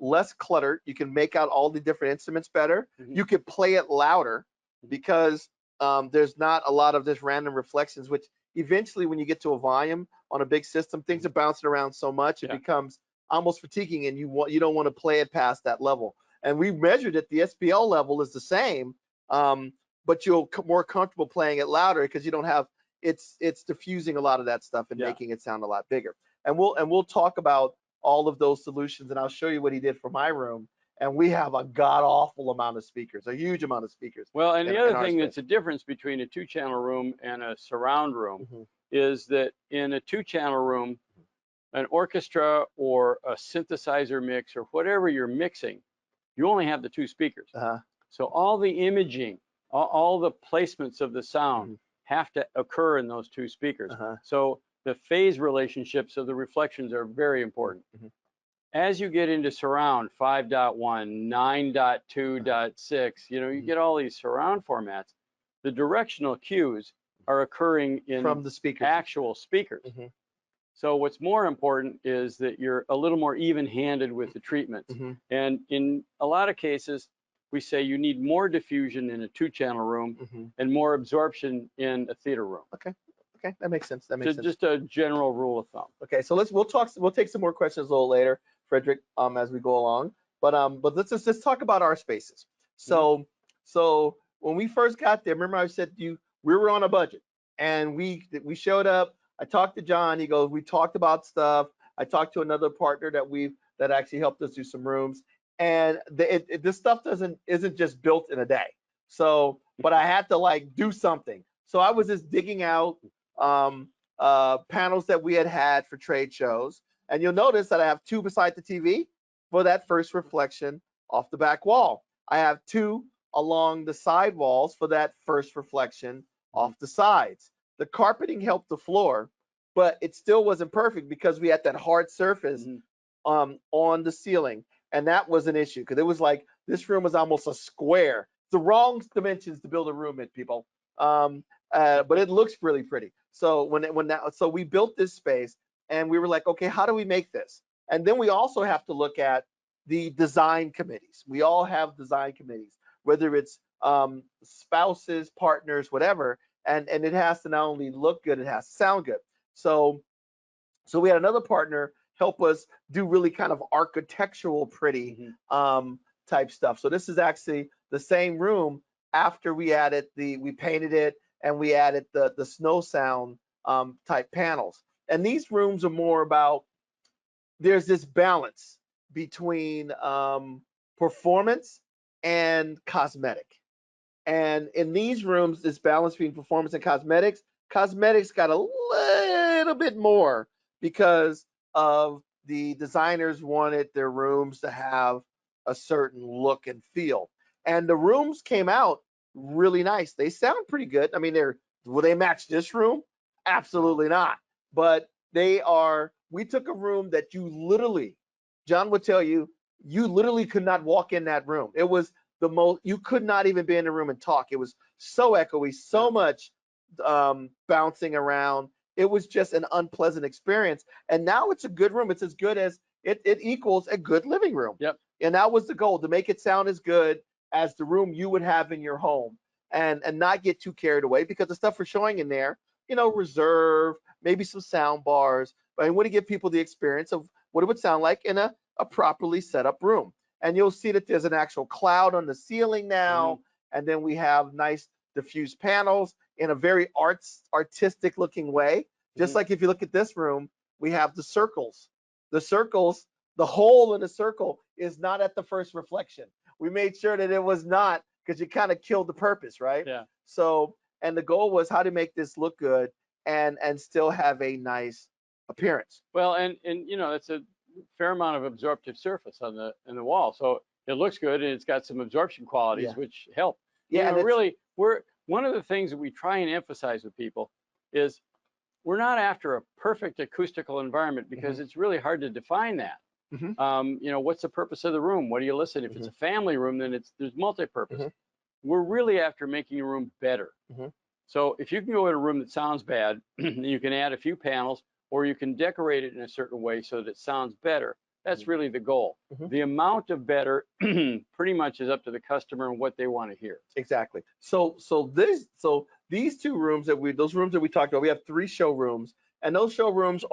less cluttered. You can make out all the different instruments better. You could play it louder because there's not a lot of this random reflections, which eventually when you get to a volume on a big system, things are bouncing around so much, it becomes almost fatiguing, and you don't want to play it past that level. And we measured it, the SPL level is the same, but you're more comfortable playing it louder because you don't have, it's diffusing a lot of that stuff and making it sound a lot bigger. And we'll talk about all of those solutions, and I'll show you what he did for my room. And we have a god-awful amount of speakers, a huge amount of speakers. Well, and the other thing that's a difference between a 2-channel room and a surround room is that in a 2-channel room, an orchestra or a synthesizer mix or whatever you're mixing, you only have the 2 speakers. So all the imaging, all the placements of the sound have to occur in those 2 speakers. So the phase relationships of the reflections are very important. As you get into surround 5.1, 9.2.6, you know, you get all these surround formats. The directional cues are occurring in from the speakers. actual speakers. So what's more important is that you're a little more even-handed with the treatment. And in a lot of cases, we say you need more diffusion in a 2-channel room and more absorption in a theater room. Okay, that makes sense. That makes sense. Just a general rule of thumb. Okay, so we'll take some more questions a little later, Frederic, as we go along. But let's just talk about our spaces. So when we first got there, remember I said we were on a budget, and we showed up. I talked to John. He goes, we talked about stuff. I talked to another partner that actually helped us do some rooms, and this stuff isn't just built in a day. So, but I had to like do something. So I was just digging out panels that we had for trade shows, and you'll notice that I have 2 beside the TV for that first reflection off the back wall. I have 2 along the side walls for that first reflection off the sides. The carpeting helped the floor, but it still wasn't perfect because we had that hard surface on the ceiling, and that was an issue because it was like this room was almost a square. The wrong dimensions to build a room in, people. But it looks really pretty. So so we built this space, and we were like, okay, how do we make this? And then we also have to look at the design committees. We all have design committees, whether it's spouses, partners, whatever, and it has to not only look good, it has to sound good. So we had another partner help us do really kind of architectural pretty type stuff. So this is actually the same room after we added we painted it, and we added the snow sound type panels. And these rooms are more about, there's this balance between performance and cosmetic. And in these rooms, this balance between performance and cosmetics got a little bit more because of the designers wanted their rooms to have a certain look and feel. And the rooms came out really nice. They sound pretty good. I mean, will they match this room? Absolutely not. But we took a room that you literally, John would tell you, you literally could not walk in that room. It was you could not even be in the room and talk. It was so echoey, so much bouncing around. It was just an unpleasant experience. And now it's a good room. It's as good as it equals a good living room. Yep. And that was the goal, to make it sound as good as the room you would have in your home. and not get too carried away, because the stuff we're showing in there, reserve, maybe some sound bars, but I want to give people the experience of what it would sound like in a properly set up room. And you'll see that there's an actual cloud on the ceiling now, and then we have nice diffused panels in a very artistic looking way. Just like if you look at this room, we have the circles. The circles, the hole in the circle is not at the first reflection. We made sure that it was not, because you kind of killed the purpose, right? Yeah. So, and the goal was how to make this look good and still have a nice appearance. Well, and it's a fair amount of absorptive surface on the wall, so it looks good, and it's got some absorption qualities which help. Yeah, and really, one of the things that we try and emphasize with people is we're not after a perfect acoustical environment, because it's really hard to define that. What's the purpose of the room? What do you listen? If it's a family room, then there's multi-purpose. We're really after making a room better. So if you can go in a room that sounds bad, you can add a few panels, or you can decorate it in a certain way so that it sounds better. That's really the goal. The amount of better pretty much is up to the customer and what they want to hear. Exactly. So these two rooms those rooms that we talked about, we have 3 showrooms, and those showrooms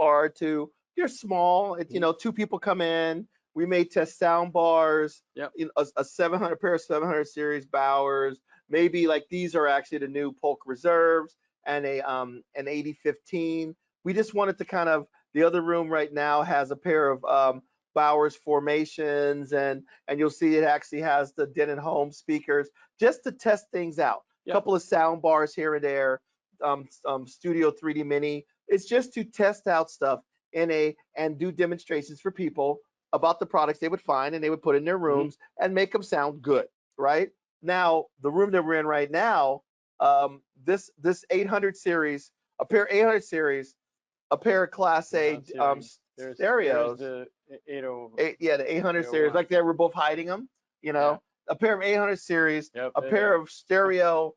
they're small. Two people come in. We may test sound bars. Yep. A 700 pair of 700 series Bowers. Maybe like these are actually the new Polk Reserves, and an 8015. We just wanted to kind of, the other room right now has a pair of Bowers formations, and you'll see it actually has the Denon home speakers, just to test things out. A couple of sound bars here and there, Studio 3D Mini. It's just to test out stuff and do demonstrations for people about the products they would find and they would put in their rooms and make them sound good, right? Now, the room that we're in right now, this 800 series, a pair of 800 series, a pair of Class A stereos. There's the 80, the 800 series, like they were both hiding them, a pair of 800 series, a pair of stereo,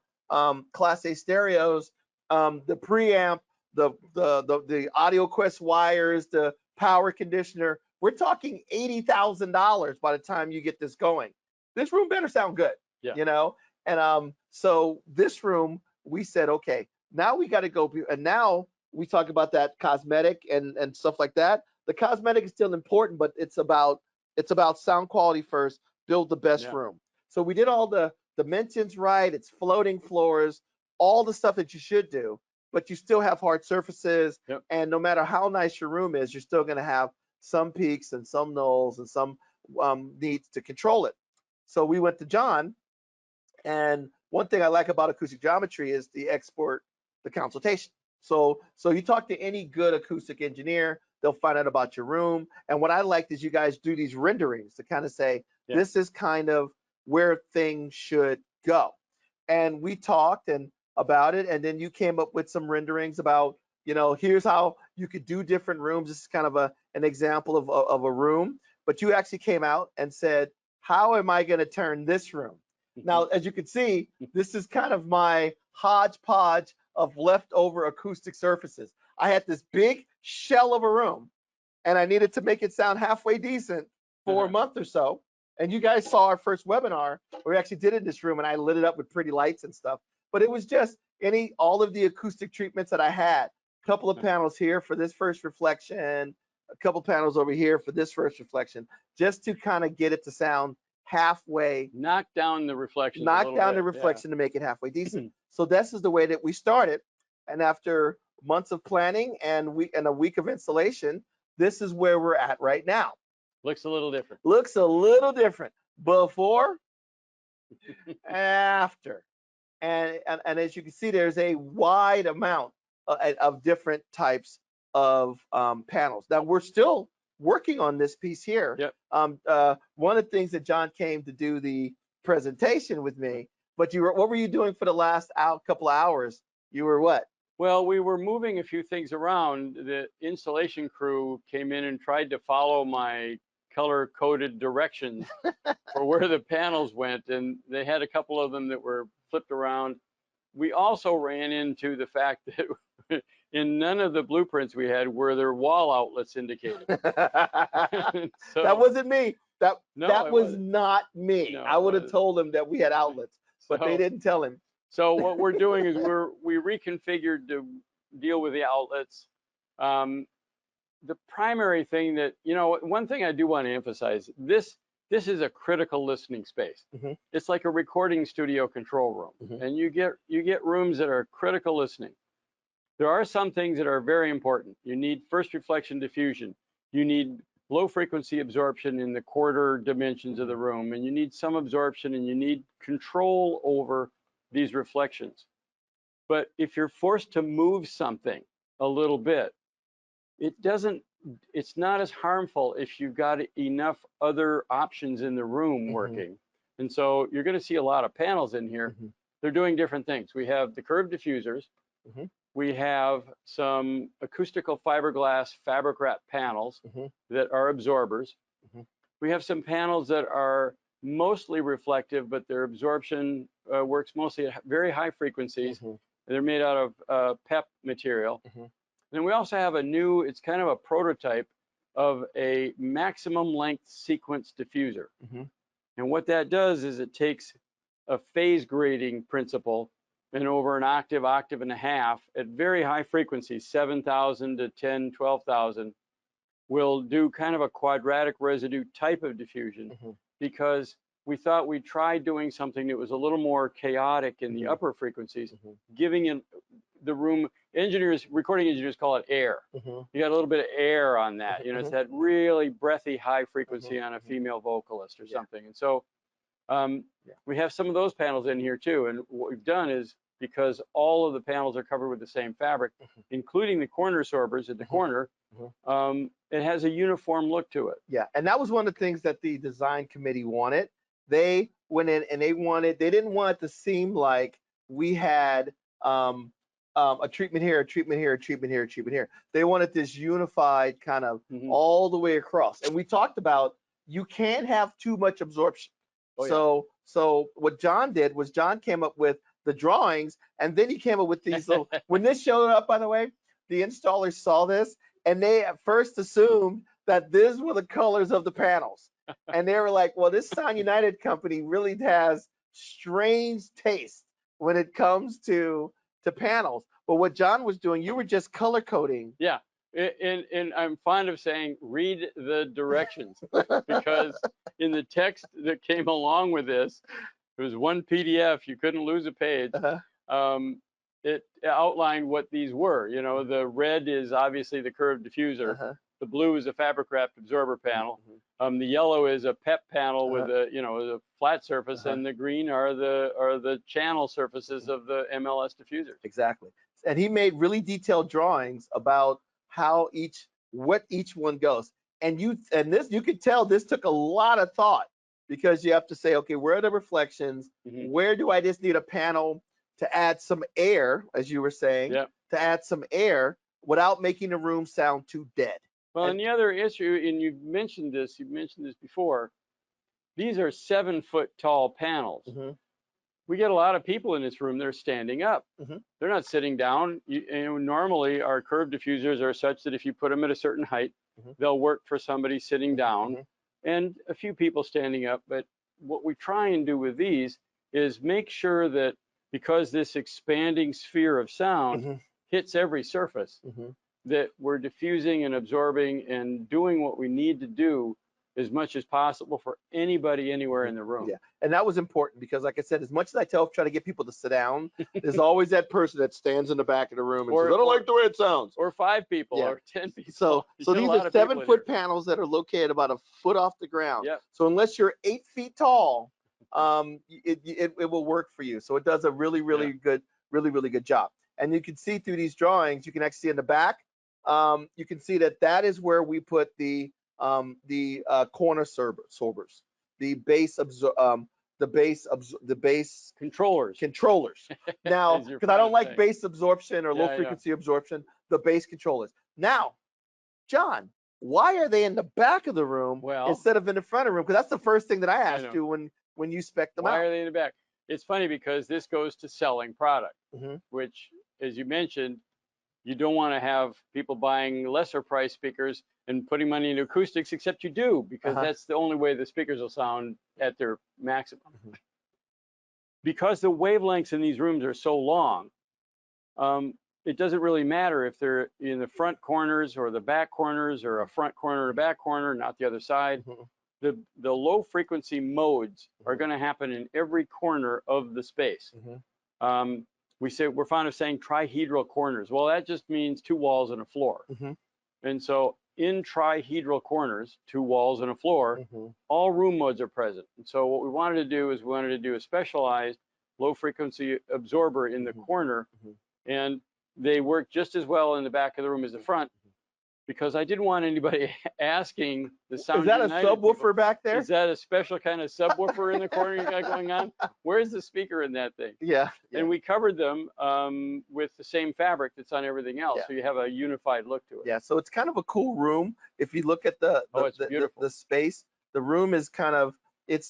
Class A stereos, the preamp, the Audio Quest wires, the power conditioner. We're talking $80,000 by the time you get this going. This room better sound good, And so this room, we said, okay, now we got to go, and now we talk about that cosmetic and stuff like that. The cosmetic is still important, but it's about sound quality first. Build the best room. So we did all the dimensions right. It's floating floors, all the stuff that you should do, but you still have hard surfaces. And no matter how nice your room is, you're still going to have some peaks and some nulls and some needs to control it. So we went to John, and one thing I like about Acoustic Geometry is the consultation. So you talk to any good acoustic engineer, they'll find out about your room. And what I liked is you guys do these renderings to kind of say, this is kind of where things should go. And we talked about it, and then you came up with some renderings about, here's how you could do different rooms. This is kind of an example of a room, but you actually came out and said, how am I going to turn this room? Now, as you can see, this is kind of my hodgepodge of leftover acoustic surfaces. I had this big shell of a room, and I needed to make it sound halfway decent for a month or so. And you guys saw our first webinar where we actually did it in this room, and I lit it up with pretty lights and stuff. But it was just all of the acoustic treatments that I had. A couple of panels here for this first reflection, a couple panels over here for this first reflection, just to kind of get it to sound halfway. Knock down the reflection. To make it halfway decent. So this is the way that we started. And after months of planning and a week of installation, this is where we're at right now. Looks a little different. Looks a little different. Before, after. And as you can see, there's a wide amount of different types of panels. Now, we're still working on this piece here. One of the things that John came to do the presentation with me, but what were you doing for the last couple of hours? You were what? Well, we were moving a few things around. The installation crew came in and tried to follow my color-coded directions for where the panels went, and they had a couple of them that were flipped around. We also ran into the fact that in none of the blueprints we had were there wall outlets indicated. So, that wasn't me. That was wasn't. not me. No, I would have told him that we had outlets, but they didn't tell him. So what we're doing is we reconfigured to deal with the outlets. The primary thing that, one thing I do want to emphasize, this is a critical listening space. Mhm. It's like a recording studio control room. Mhm. And you get rooms that are critical listening. There are some things that are very important. You need first reflection diffusion. You need low frequency absorption in the quarter dimensions of the room, and you need some absorption, and you need control over these reflections. But if you're forced to move something a little bit, it's not as harmful if you've got enough other options in the room working. And so you're going to see a lot of panels in here. They're doing different things. We have the curved diffusers. We have some acoustical fiberglass fabric wrap panels that are absorbers. We have some panels that are mostly reflective, but their absorption works mostly at very high frequencies. They're made out of PEP material. And we also have it's kind of a prototype of a maximum length sequence diffuser. And what that does is it takes a phase grading principle, and over an octave and a half at very high frequencies, 7,000 to 10, 12,000, will do kind of a quadratic residue type of diffusion, because we thought we'd try doing something that was a little more chaotic in the upper frequencies, giving in the room, recording engineers call it air. You got a little bit of air on that. It's that really breathy high frequency on a female vocalist or something. And so we have some of those panels in here too. And what we've done is, because all of the panels are covered with the same fabric, including the corner sorbers at the corner, it has a uniform look to it. Yeah, and that was one of the things that the design committee wanted. They went in and they didn't want it to seem like we had a treatment here, a treatment here, a treatment here, a treatment here. They wanted this unified kind of all the way across. And we talked about, you can't have too much absorption. So what John did was, John came up with the drawings, and then he came up with these little, when this showed up, by the way, the installers saw this, and they at first assumed that these were the colors of the panels. And they were like, well, this Sound United company really has strange taste when it comes to panels. But what John was doing, you were just color coding. Yeah, and I'm fond of saying, read the directions, because in the text that came along with this, it was one PDF, you couldn't lose a page. It outlined what these were. The red is obviously the curved diffuser. The blue is a fabric wrapped absorber panel. The yellow is a PEP panel with a flat surface, and the green are the channel surfaces of the MLS diffusers. Exactly. And he made really detailed drawings about what each one goes. And you could tell this took a lot of thought, because you have to say, okay, where are the reflections? Where do I just need a panel to add some air, as you were saying, to add some air without making the room sound too dead? Well, and the other issue, and you've mentioned this before, these are 7-foot tall panels. We get a lot of people in this room, they're standing up. They're not sitting down. Normally our curved diffusers are such that if you put them at a certain height, they'll work for somebody sitting down and a few people standing up. But what we try and do with these is make sure that, because this expanding sphere of sound hits every surface, that we're diffusing and absorbing and doing what we need to do as much as possible for anybody anywhere in the room. Yeah, and that was important, because like I said, as much as I try to get people to sit down, there's always that person that stands in the back of the room and says, I don't like the way it sounds. Or 5 people or 10 people. So these are 7-foot panels that are located about a foot off the ground. So unless you're 8 feet tall, it will work for you. So it does a really good job. And you can see through these drawings, you can actually see in the back, you can see that is where we put the corner sorbers, the bass controllers. Now, because I don't like bass absorption or low frequency absorption, the bass controllers. Now, John, why are they in the back of the room instead of in the front of the room? Because that's the first thing that I asked you when you spec'd them out. Why are they in the back? It's funny, because this goes to selling product, which, as you mentioned, you don't want to have people buying lesser price speakers and putting money into acoustics, except you do, because that's the only way the speakers will sound at their maximum. because the wavelengths in these rooms are so long, it doesn't really matter if they're in the front corners or the back corners or a front corner or a back corner, not the other side. The low frequency modes are going to happen in every corner of the space. We're fond of saying trihedral corners. Well, that just means two walls and a floor. And so in trihedral corners, two walls and a floor, all room modes are present. And so what we wanted to do is we wanted to do a specialized low frequency absorber in the corner, and they work just as well in the back of the room as the front, because I didn't want anybody asking the Sound Is that a United subwoofer people, back there? Is that a special kind of subwoofer in the corner you got going on? Where's the speaker in that thing? Yeah. And we covered them with the same fabric that's on everything else, so you have a unified look to it. Yeah, so it's kind of a cool room. If you look at the space, the room is kind of and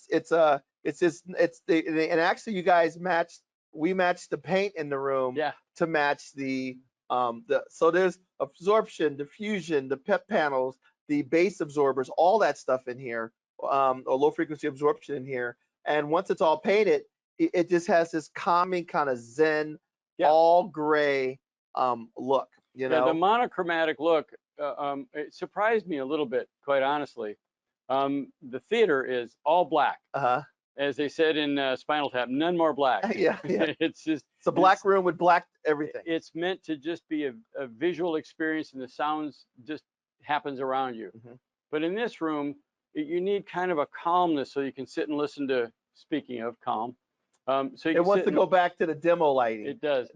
actually you guys we matched the paint in the room to match so there's absorption, diffusion, the PEP panels, the base absorbers, all that stuff in here, or low frequency absorption in here. And once it's all painted, it just has this calming kind of zen, all gray look. You know, the monochromatic look, it surprised me a little bit, quite honestly. The theater is all black. As they said in Spinal Tap, none more black. It's just, it's a black room with black everything. It's meant to just be a visual experience, and the sounds just happens around you. But in this room, you need kind of a calmness so you can sit and listen to, speaking of calm, so you it wants to go back to the demo lighting. It does.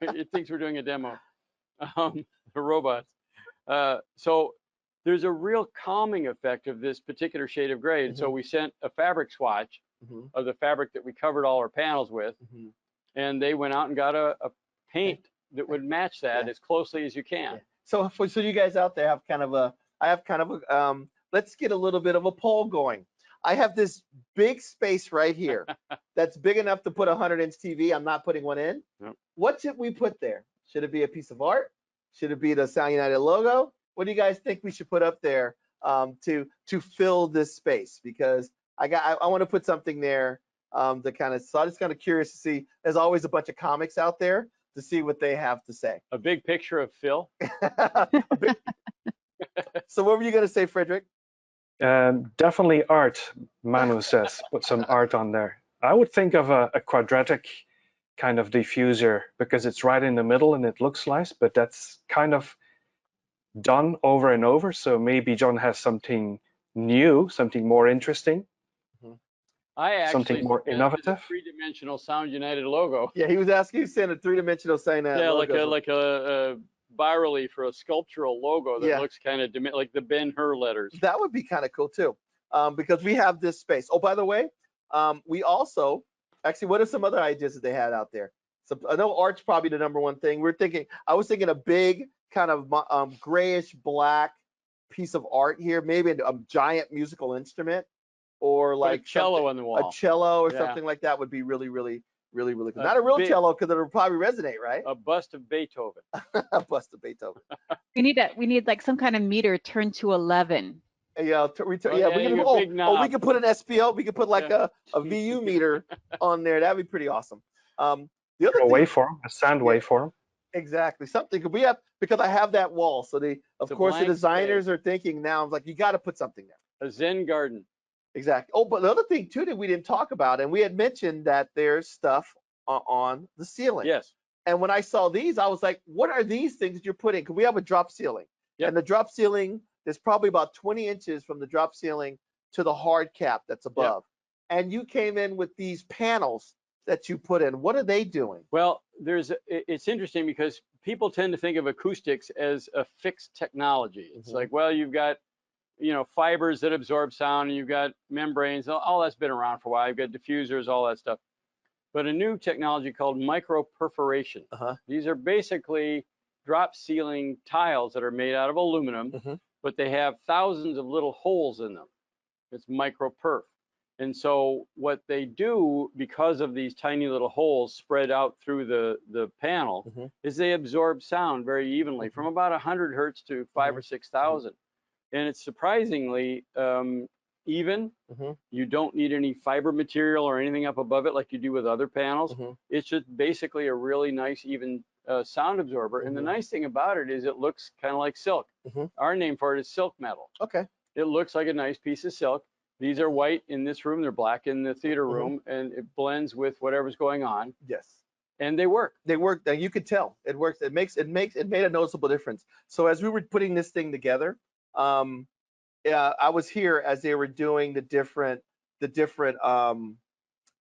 It thinks we're doing a demo. The robots. So there's a real calming effect of this particular shade of gray. And so we sent a fabric swatch of the fabric that we covered all our panels with, and they went out and got a paint that would match that as closely as you can. So you guys out there have kind of a, let's get a little bit of a poll going. I have this big space right here that's big enough to put a 100-inch TV. I'm not putting one in. What should we put there? Should it be a piece of art? Should it be the Sound United logo? What do you guys think we should put up there to fill this space? Because I want to put something there so I'm just kind of curious to see. There's always a bunch of comics out there to see what they have to say. A big picture of Phil. So what were you going to say, Frederic? Definitely art, Manu says. Put some art on there. I would think of a quadratic kind of diffuser because it's right in the middle and it looks nice, but that's kind of done over and over. So maybe John has something new, something more interesting. I actually something more innovative. Three-dimensional Sound United logo. Yeah, he was asking you to send a three-dimensional Sound United logo. Yeah, like a bas-relief for a sculptural logo that looks kind of like the Ben-Hur letters. That would be kind of cool too, because we have this space. Oh, by the way, we also actually, what are some other ideas that they had out there? So I know art's probably the number one thing. I was thinking a big kind of grayish black piece of art here, maybe a giant musical instrument, or like a cello on the wall. A cello or something like that would be really cool. Not a real cello, because it'll probably resonate, right? A bust of Beethoven. A bust of Beethoven. We need like some kind of meter turned to 11. Yeah, we can put an SPL. We could put like a VU meter on there. That'd be pretty awesome. The other waveform, a sound waveform. Exactly, something because I have that wall. So the designers are thinking now. I'm like, you got to put something there. A Zen garden. Exactly. Oh, but the other thing too that we didn't talk about, and we had mentioned that there's stuff on the ceiling. Yes. And when I saw these, I was like, what are these things that you're putting? Because we have a drop ceiling. And the drop ceiling is probably about 20 inches from the drop ceiling to the hard cap that's above. And you came in with these panels that you put in. What are they doing? Well, it's interesting because people tend to think of acoustics as a fixed technology. It's like, well, you've got fibers that absorb sound, and you've got membranes, all that's been around for a while. You've got diffusers, all that stuff. But a new technology called microperforation. These are basically drop ceiling tiles that are made out of aluminum, but they have thousands of little holes in them. It's microperf. And so what they do, because of these tiny little holes spread out through the panel, is they absorb sound very evenly from about 100 hertz to 5,000 or 6,000. And it's surprisingly even. Mm-hmm. You don't need any fiber material or anything up above it like you do with other panels. Mm-hmm. It's just basically a really nice, even sound absorber. And the Mm-hmm. nice thing about it is it looks kind of like silk. Mm-hmm. Our name for it is silk metal. Okay. It looks like a nice piece of silk. These are white in this room. They're black in the theater Mm-hmm. room, and it blends with whatever's going on. Yes. And they work. They work. Now you could tell it works. It made a noticeable difference. So as we were putting this thing together, I was here as they were doing the different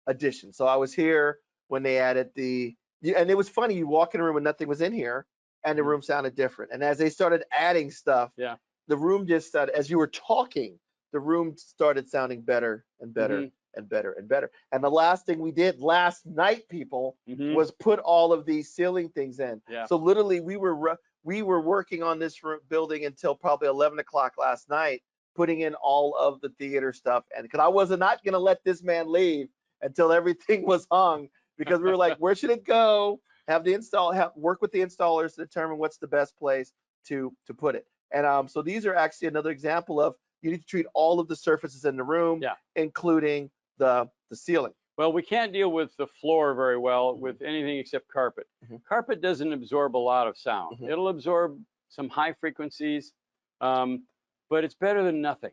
additions. So I was here when they added and it was funny. You walk in a room and nothing was in here, and the room sounded different. And as they started adding stuff, Yeah. the room just started. As you were talking, the room started sounding better and better and better and better. And the last thing we did last night, people, was put all of these ceiling things in. Yeah. So literally, we were working on this building until probably 11 o'clock last night, putting in all of the theater stuff. And because I was not going to let this man leave until everything was hung, because we were like, where should it go? Work with the installers to determine what's the best place to put it. And so these are actually another example of you need to treat all of the surfaces in the room, including the ceiling. Well, we can't deal with the floor very well with anything except carpet. Carpet doesn't absorb a lot of sound. It'll absorb some high frequencies, but it's better than nothing.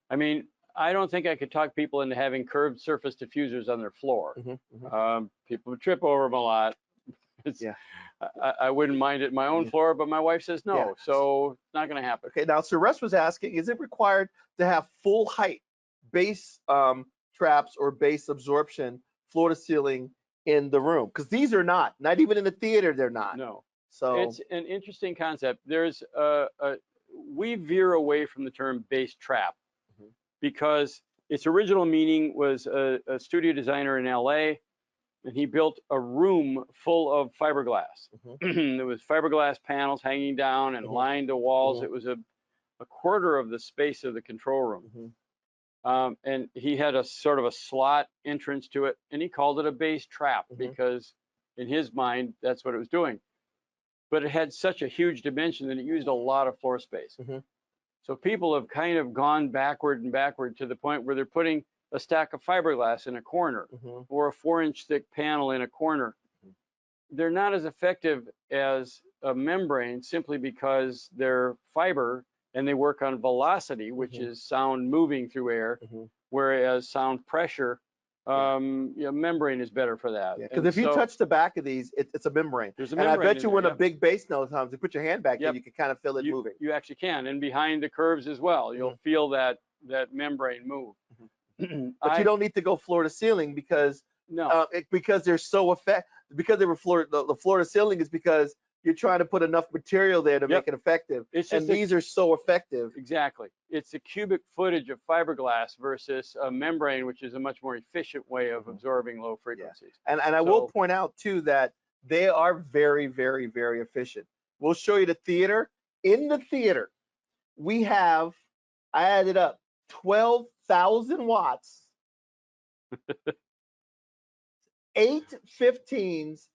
I mean, I don't think I could talk people into having curved surface diffusers on their floor. People trip over them a lot. I wouldn't mind it in my own floor, but my wife says no, so it's not going to happen. Okay, now Suresh was asking, is it required to have full height bass traps or bass absorption floor to ceiling in the room? Because these are not even in the theater, they're not. No. So it's an interesting concept. There's we veer away from the term bass trap because its original meaning was a studio designer in LA, and he built a room full of fiberglass. There was fiberglass panels hanging down and lined the walls. It was a quarter of the space of the control room. And he had a sort of a slot entrance to it, and he called it a bass trap because in his mind, that's what it was doing. But it had such a huge dimension that it used a lot of floor space. So people have kind of gone backward and backward to the point where they're putting a stack of fiberglass in a corner or a 4-inch thick panel in a corner. They're not as effective as a membrane simply because they're fiber and they work on velocity, which is sound moving through air, whereas sound pressure, membrane is better for that. Because if you touch the back of these, it's a membrane. There's a membrane. And I bet you when a big bass note comes, you put your hand back there, you can kind of feel it moving. You actually can, and behind the curves as well, you'll feel that membrane move. But you don't need to go floor to ceiling because because they're so because they were the floor to ceiling is because you're trying to put enough material there to make it effective. And these are so effective. Exactly. It's a cubic footage of fiberglass versus a membrane, which is a much more efficient way of absorbing low frequencies. And I will point out too that they are very, very, very efficient. We'll show you the theater. In the theater, we have, I added up, 12,000 watts, 8 15s,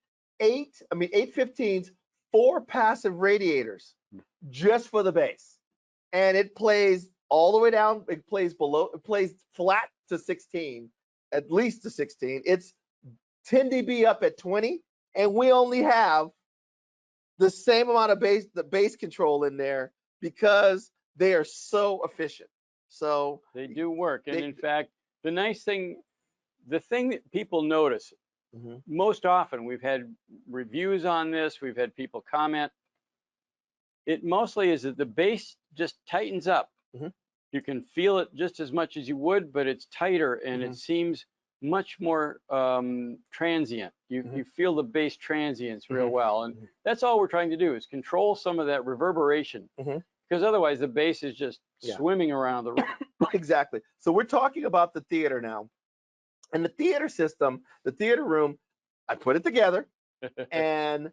4 passive radiators just for the bass. And it plays all the way down. It plays flat to 16, at least to 16. It's 10 dB up at 20, and we only have the same amount of bass control in there because they are so efficient. So they do work. And in fact, the thing that people notice most often, we've had reviews on this, we've had people comment, it mostly is that the bass just tightens up. You can feel it just as much as you would, but it's tighter and it seems much more transient. You feel the bass transients real well. And that's all we're trying to do is control some of that reverberation because otherwise the bass is just swimming around the room. Exactly. So we're talking about the theater now. And the theater system, the theater room, I put it together. And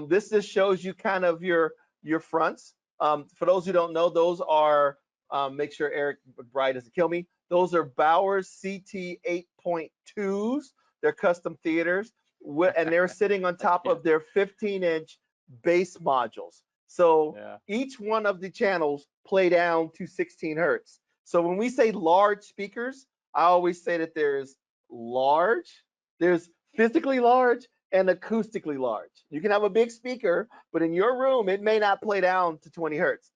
this just shows you kind of your fronts. For those who don't know, those are, make sure Eric McBride doesn't kill me. Those are Bowers CT 8.2s. They're custom theaters. And they're sitting on top of their 15-inch bass modules. So each one of the channels play down to 16 hertz. So when we say large speakers, I always say that there's physically large and acoustically large. You can have a big speaker, but in your room, it may not play down to 20 hertz.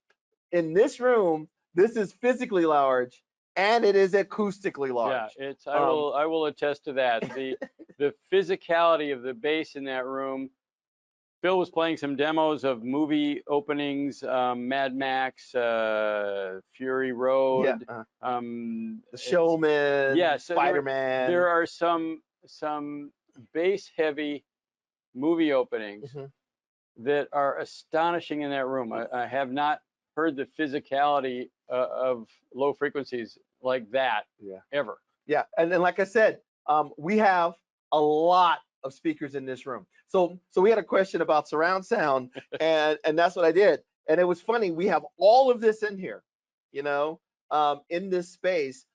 In this room, this is physically large and it is acoustically large. Yeah, I will attest to that. The physicality of the bass in that room. Phil was playing some demos of movie openings, Mad Max, Fury Road, Yeah, The The Showman, yeah, so Spider-Man. there are some bass-heavy movie openings that are astonishing in that room. I have not heard the physicality of low frequencies like that ever. Yeah, and then like I said, we have a lot of speakers in this room. So we had a question about surround sound, and that's what I did. And it was funny. We have all of this in here, you know, in this space.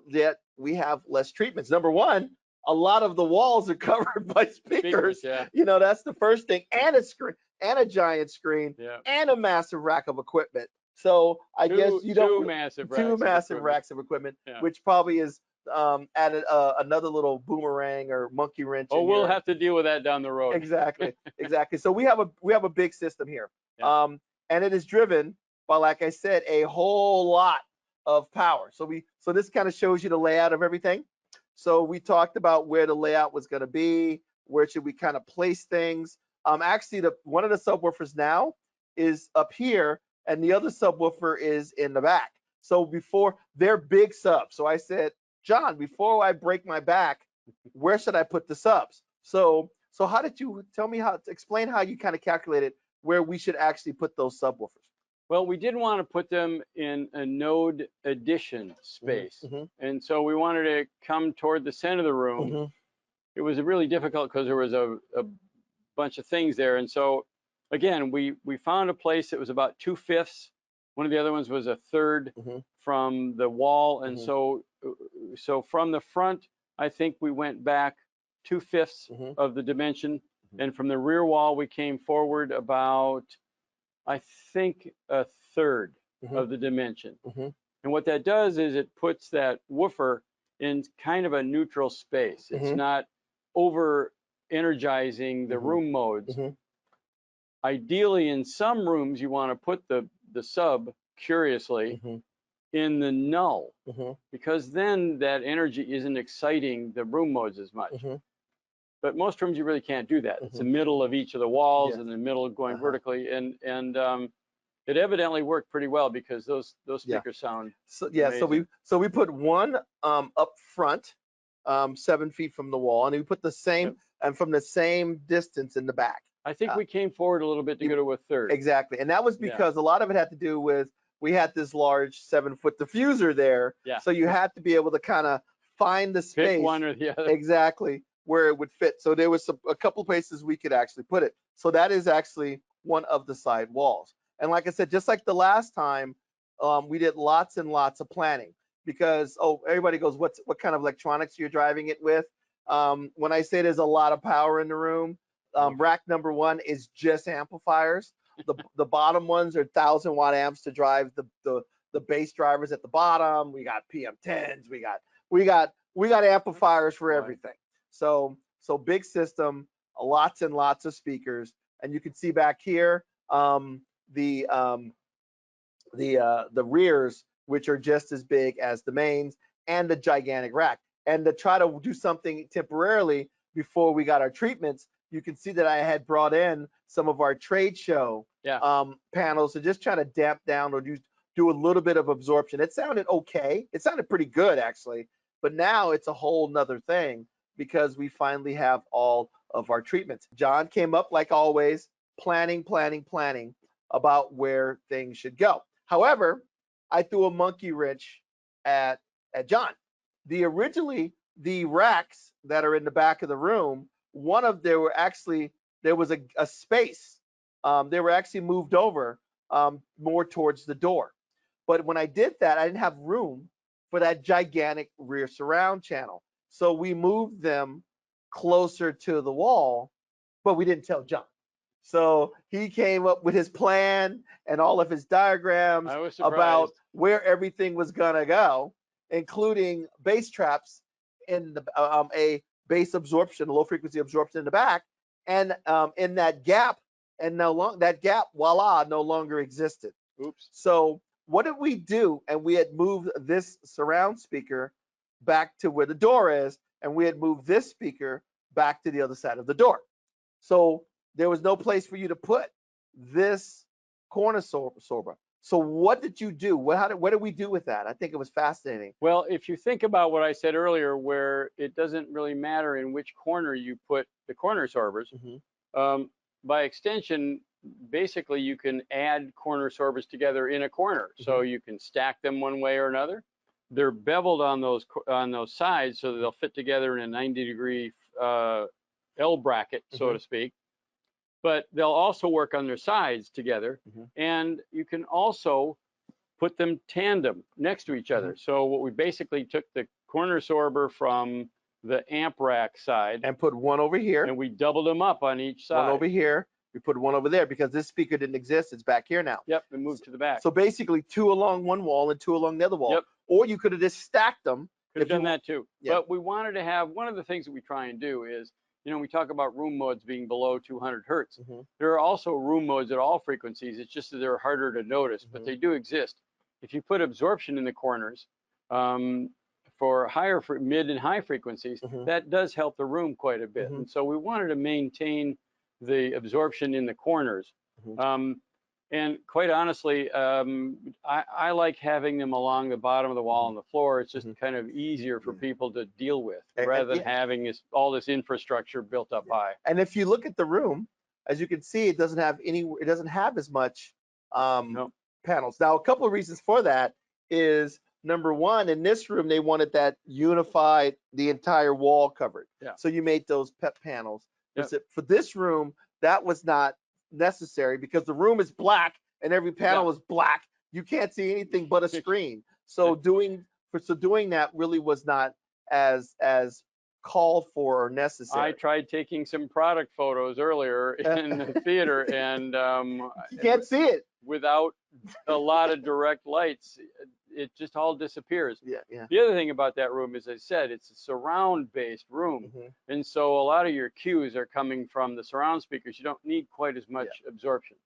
Yet we have less treatments. Number one, a lot of the walls are covered by speakers. Yeah. You know, that's the first thing, and a screen, and a giant screen, Yeah. and a massive rack of equipment. So I guess you don't two massive racks of equipment, yeah. which probably is added another little boomerang or monkey wrench. Oh, we'll have to deal with that down the road. Exactly, exactly. So we have a big system here, Yeah. and it is driven by, like I said, a whole lot of power. So this kind of shows you the layout of everything. So we talked about where the layout was going to be, where should we kind of place things. Actually, one of the subwoofers now is up here, and the other subwoofer is in the back. So before, they're big subs. So I said, John, before I break my back, where should I put the subs? So how did you explain how you kind of calculated where we should actually put those subwoofers? Well, we didn't want to put them in a node addition space. And so we wanted to come toward the center of the room. It was really difficult because there was a bunch of things there. And so again, we found a place that was about 2/5. One of the other ones was a third from the wall. And so from the front, I think we went back 2/5 of the dimension. And from the rear wall, we came forward about, I think, a third of the dimension. And what that does is it puts that woofer in kind of a neutral space. It's not over energizing the room modes. Ideally, in some rooms, you want to put the sub, curiously, in the null, because then that energy isn't exciting the room modes as much. But most rooms, you really can't do that. It's the middle of each of the walls and the middle going vertically. And it evidently worked pretty well because those speakers sound amazing. So we put one up front, 7 feet from the wall, and we put the same and from the same distance in the back. I think we came forward a little bit to go to a third. Exactly, and that was because a lot of it had to do with we had this large 7-foot diffuser there, so you had to be able to kind of find the space. Pick one or the other. Exactly where it would fit. So there was a couple places we could actually put it. So that is actually one of the side walls. And like I said, just like the last time, we did lots and lots of planning because everybody goes, what kind of electronics you're driving it with? When I say there's a lot of power in the room, rack number one is just amplifiers. The bottom ones are 1,000-watt amps to drive the bass drivers at the bottom. We got PM10s. We got amplifiers for everything. So big system, lots and lots of speakers, and you can see back here the rears, which are just as big as the mains, and the gigantic rack. And to try to do something temporarily before we got our treatments, you can see that I had brought in some of our trade show panels to just try to damp down or do a little bit of absorption. It sounded okay. It sounded pretty good, actually. But now it's a whole nother thing because we finally have all of our treatments. John came up, like always, planning about where things should go. However, I threw a monkey wrench at John. Originally, the racks that are in the back of the room, there was a space. They were actually moved over more towards the door. But when I did that, I didn't have room for that gigantic rear surround channel. So we moved them closer to the wall, but we didn't tell John. So he came up with his plan and all of his diagrams where everything was gonna go, including bass traps in the a bass absorption, low frequency absorption in the back, and in that gap, and that gap, voila, no longer existed. Oops. So what did we do? And we had moved this surround speaker back to where the door is, and we had moved this speaker back to the other side of the door. So there was no place for you to put this corner sorber. So what did you do? What did we do with that? I think it was fascinating. Well, if you think about what I said earlier, where it doesn't really matter in which corner you put the corner sorbers, by extension, basically you can add corner sorbers together in a corner. So you can stack them one way or another. They're beveled on those sides so that they'll fit together in a 90-degree L bracket, so to speak. But they'll also work on their sides together, and you can also put them tandem next to each other. So what we basically took the corner sorber from the amp rack side and put one over here, and we doubled them up on each side. One over here. We put one over there because this speaker didn't exist. It's back here now. Yep, and moved to the back. So basically 2 along one wall and 2 along the other wall. Yep. Or you could have just stacked them. Could have done that too. Yeah. But we wanted to have, one of the things that we try and do is, you know, we talk about room modes being below 200 hertz. There are also room modes at all frequencies. It's just that they're harder to notice, but they do exist. If you put absorption in the corners for mid and high frequencies, that does help the room quite a bit. And so we wanted to maintain the absorption in the corners. And quite honestly, I like having them along the bottom of the wall and the floor. It's just kind of easier for people to deal with rather than having all this infrastructure built up high. And if you look at the room, as you can see, it doesn't have as much panels. Now, a couple of reasons for that is, number one, in this room, they wanted that unified, the entire wall covered. So you made those PEP panels. For this room, that was not necessary because the room is black and every panel is black. You can't see anything but a screen. So doing that really was not as called for or necessary. I tried taking some product photos earlier in the theater, and you can't see it without a lot of direct lights. It just all disappears. The other thing about that room, as I said, it's a surround-based room, and so a lot of your cues are coming from the surround speakers. You don't need quite as much absorption.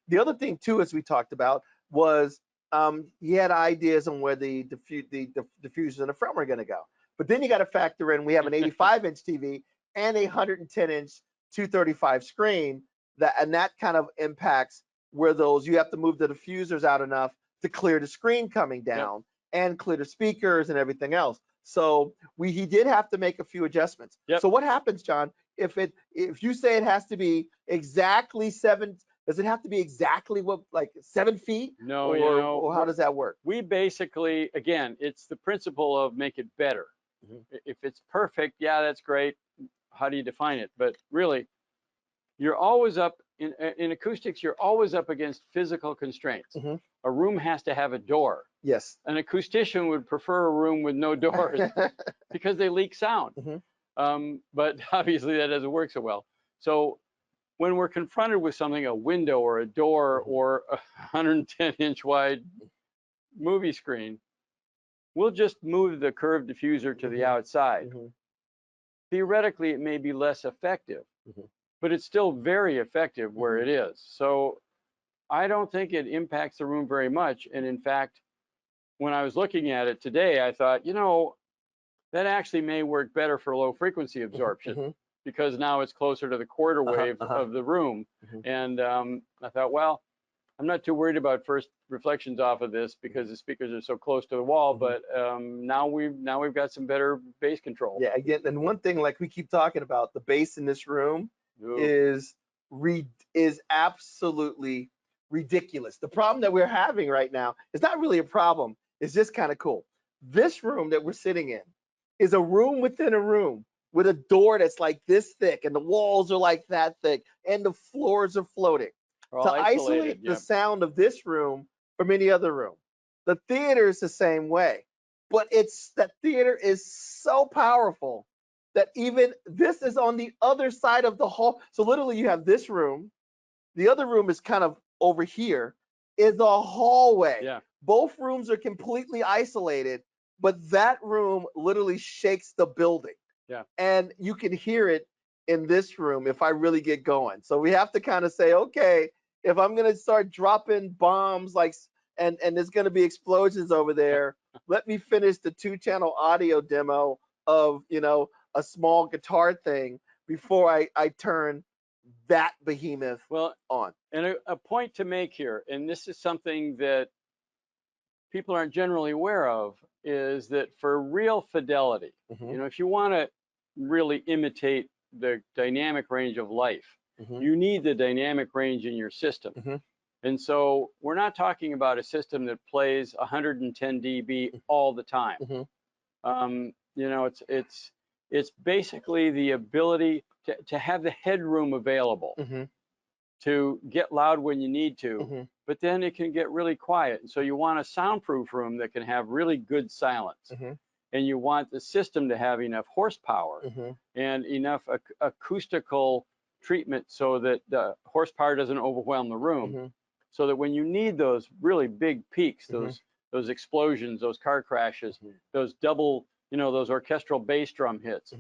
The other thing too, as we talked about, was he had ideas on where the diffusers in the front were going to go. But then you got to factor in we have an 85-inch TV and a 110-inch 235 screen, and that kind of impacts where you have to move the diffusers out enough to clear the screen coming down and clear the speakers and everything else. So he did have to make a few adjustments. So what happens, John, if you say it has to be exactly 7? Does it have to be exactly like 7 feet? No, or how does that work? We basically, again, it's the principle of make it better. If it's perfect, that's great. How do you define it? But really, you're always up in acoustics. You're always up against physical constraints. A room has to have a door. Yes. An acoustician would prefer a room with no doors because they leak sound. But obviously that doesn't work so well. So when we're confronted with something, a window or a door or a 110-inch wide movie screen, we'll just move the curved diffuser to the outside. Theoretically, it may be less effective, but it's still very effective where it is. So I don't think it impacts the room very much. And in fact, when I was looking at it today, I thought, that actually may work better for low frequency absorption because now it's closer to the quarter wave of the room. And I thought, well, I'm not too worried about first reflections off of this because the speakers are so close to the wall. But now we've got some better bass control. Yeah, again, and one thing like we keep talking about, the bass in this room is absolutely ridiculous. The problem that we're having right now is not really a problem. It's just kind of cool. This room that we're sitting in is a room within a room with a door that's like this thick and the walls are like that thick and the floors are floating. To isolate the sound of this room from any other room. The theater is the same way, but that theater is so powerful that even this is on the other side of the hall. So literally you have this room, the other room is kind of over here, is a hallway. Yeah. Both rooms are completely isolated, but that room literally shakes the building. Yeah. And you can hear it in this room if I really get going. So we have to kind of say, okay, if I'm going to start dropping bombs and there's going to be explosions over there, let me finish the 2-channel audio demo of, a small guitar thing before I turn that behemoth on. And a point to make here, and this is something that people aren't generally aware of, is that for real fidelity, if you want to really imitate the dynamic range of life, you need the dynamic range in your system. And so we're not talking about a system that plays 110 dB all the time. It's basically the ability to have the headroom available to get loud when you need to, but then it can get really quiet. And so you want a soundproof room that can have really good silence. And you want the system to have enough horsepower and enough acoustical treatment so that the horsepower doesn't overwhelm the room. So that when you need those really big peaks, those explosions, those car crashes, those double, those orchestral bass drum hits,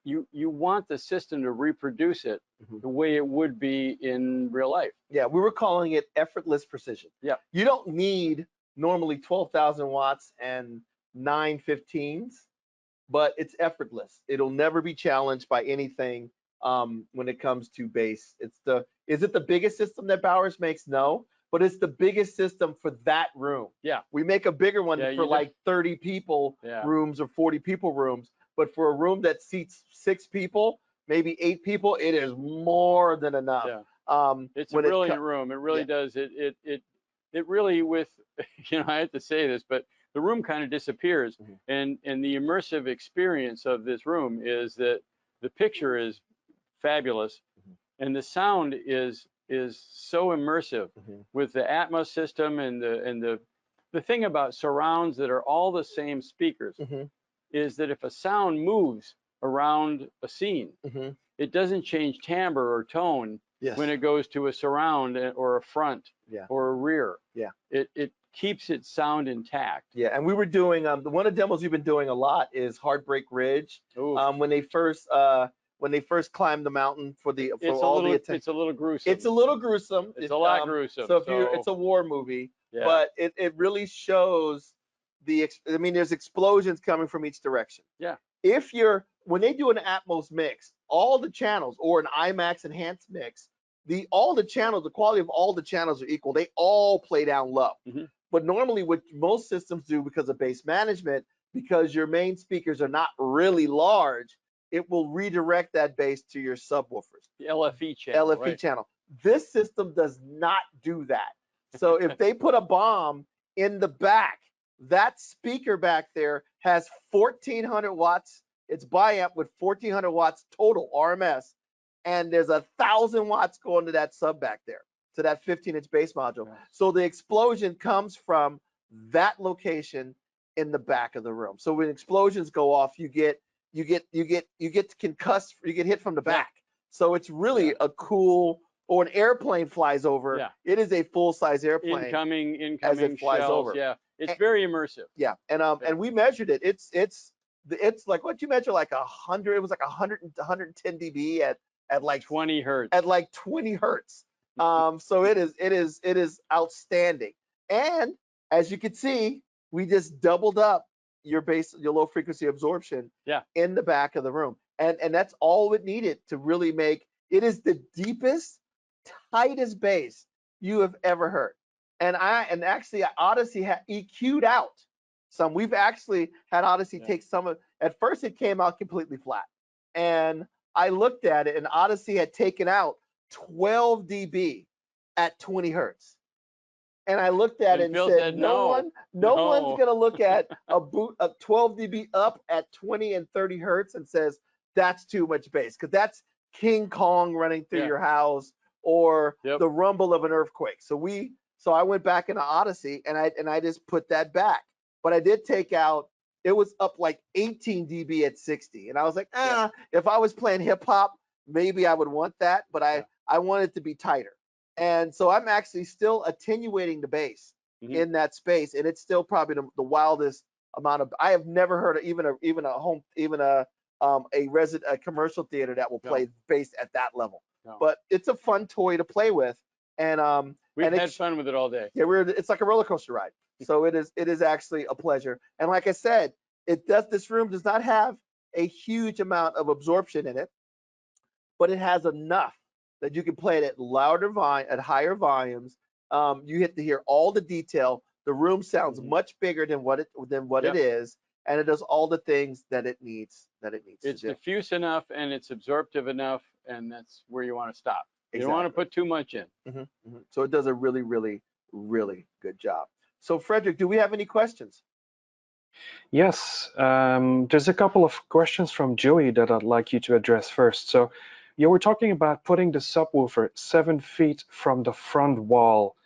you want the system to reproduce it the way it would be in real life. Yeah, we were calling it effortless precision. Yeah. You don't need normally 12,000 watts and 9 15s, but it's effortless. It'll never be challenged by anything when it comes to bass. Is it the biggest system that Bowers makes? No, but it's the biggest system for that room. Yeah. We make a bigger one for like 30 people rooms or 40 people rooms, but for a room that seats 6 people, maybe 8 people, it is more than enough. Yeah. It's a brilliant room. It really does. It really, with, I have to say this, but the room kind of disappears. And the immersive experience of this room is that the picture is fabulous and the sound is so immersive with the Atmos system and the thing about surrounds that are all the same speakers is that if a sound moves around a scene, it doesn't change timbre or tone when it goes to a surround or a front or a rear. It keeps its sound intact. Yeah, and we were doing one of the demos we've been doing a lot is Heartbreak Ridge. When they first climbed the mountain It's a little gruesome. It's a little gruesome. It's a lot gruesome. So it's a war movie, but it really shows there's explosions coming from each direction. Yeah. When they do an Atmos mix, all the channels, or an IMAX enhanced mix, the quality of all the channels are equal. They all play down low. But normally what most systems do, because of bass management, because your main speakers are not really large, it will redirect that bass to your subwoofers. The LFE channel. Channel. This system does not do that. So if they put a bomb in the back, that speaker back there has 1,400 watts. It's biamp with 1,400 watts total RMS, and there's 1,000 watts going to that sub back there, to that 15-inch bass module. So the explosion comes from that location in the back of the room. So when explosions go off, you get concussed, you get hit from the back. So it's really a cool, or an airplane flies over. It is a full-size airplane. Incoming as it flies shells, over. Yeah, it's very immersive. Yeah, and we measured it. It's like, what you measure, like 100. It was like 110 dB at like 20 hertz. At like 20 hertz. So it is outstanding. And as you can see, we just doubled up your low frequency absorption in the back of the room. And that's all it needed to really make it is the deepest, tightest bass you have ever heard. And actually Odyssey had EQ'd out some. We've actually had Odyssey take some of, at first it came out completely flat. And I looked at it, and Odyssey had taken out 12 dB at 20 hertz. And I looked at it and said, no one's going to look at a 12 dB up at 20 and 30 hertz and says, that's too much bass, because that's King Kong running through your house, or the rumble of an earthquake. So I went back into Odyssey, and I just put that back. But I did take out, it was up like 18 dB at 60. And I was like, if I was playing hip hop, maybe I would want that, but I want it to be tighter. And so I'm actually still attenuating the bass in that space, and it's still probably the wildest amount of. I have never heard of even a commercial theater that will play bass at that level. No. But it's a fun toy to play with, and we've had fun with it all day. Yeah, it's like a roller coaster ride. So it is actually a pleasure. And like I said, this room does not have a huge amount of absorption in it, but it has enough that you can play it at higher volumes. You get to hear all the detail. The room sounds much bigger than what it is, and it does all the things that it needs It's to do. diffuse enough and it's absorptive enough, and that's where you want to stop. You don't want to put too much in. So it does a really, really, really good job. So Frederic, do we have any questions? Yes, there's a couple of questions from Joey that I'd like you to address first. So you were talking about putting the subwoofer 7 feet from the front wall.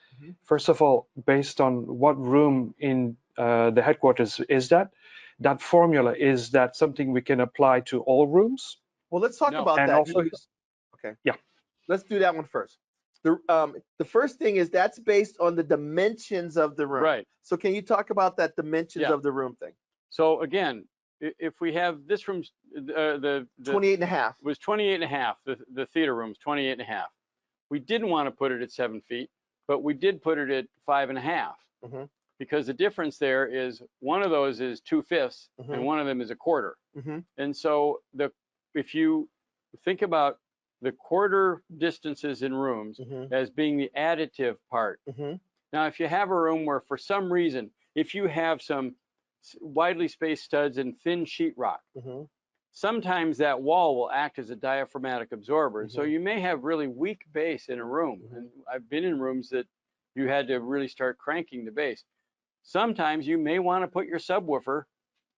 First of all, based on what room in the headquarters is that? That formula, is that something we can apply to all rooms? Well, let's talk about And that. also, Okay. Yeah. Let's do that one first. The first thing is that's based on the dimensions of the room. Right. So can you talk about that dimensions of the room thing? So again, if we have this room, the 28 and a half. was 28 and a half. The theater room is 28 and a half. We didn't want to put it at 7 feet, but we did put it at 5 and a half. Because the difference there is one of those is 2/5 and one of them is a quarter. And so if you think about the quarter distances in rooms as being the additive part. Now, if you have a room where for some reason, if you have some widely spaced studs and thin sheetrock, sometimes that wall will act as a diaphragmatic absorber. So you may have really weak bass in a room. And I've been in rooms that you had to really start cranking the bass. Sometimes you may want to put your subwoofer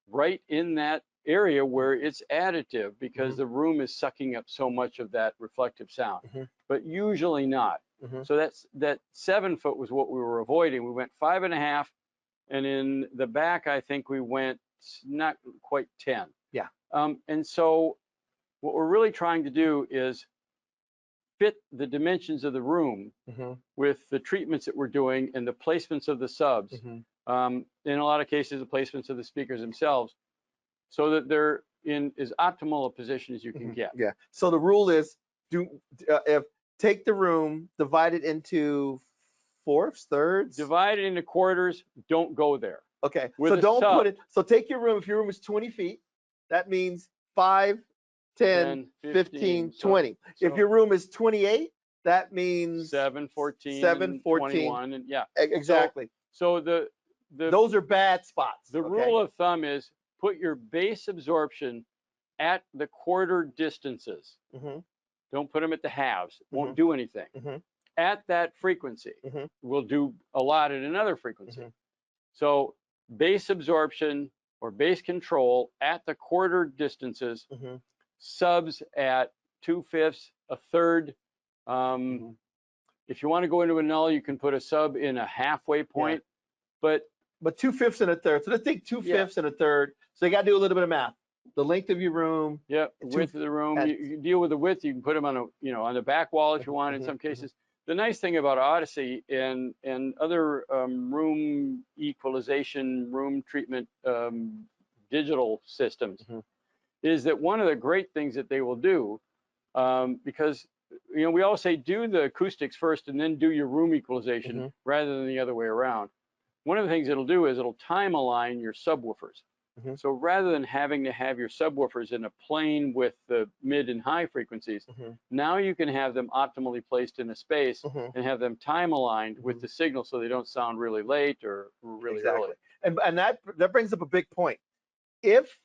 right in that area where it's additive because the room is sucking up so much of that reflective sound, but usually not. So that 7 foot was what we were avoiding. We went 5 and a half, and in the back, I think we went not quite 10. Yeah. And so what we're really trying to do is fit the dimensions of the room with the treatments that we're doing and the placements of the subs. In a lot of cases, the placements of the speakers themselves, so that they're in as optimal a position as you can get. Yeah. So the rule is take the room, divide it into fourths, thirds. Divide it into quarters. Don't go there. Okay. So don't put it. So take your room. If your room is 20 feet, that means 5, 10, 15, 20. If your room is 28, that means 7, 14, 21, and yeah. Exactly. So those are bad spots. The rule of thumb is put your base absorption at the quarter distances. Don't put them at the halves. Won't do anything. At that frequency, we'll do a lot at another frequency. So base absorption or base control at the quarter distances, subs at 2/5, a third. If you want to go into a null, you can put a sub in a halfway point, but 2/5 and a third. So let's take 2/5 and a third. So you got to do a little bit of math. The length of your room. Yep, the width of the room. You can deal with the width. You can put them on on the back wall if you want. In some cases, the nice thing about Odyssey and other room equalization, room treatment digital systems is that one of the great things that they will do, because we always say do the acoustics first and then do your room equalization rather than the other way around. One of the things it'll do is it'll time align your subwoofers. So rather than having to have your subwoofers in a plane with the mid and high frequencies, now you can have them optimally placed in a space and have them time aligned with the signal so they don't sound really late or really early. And that brings up a big point. If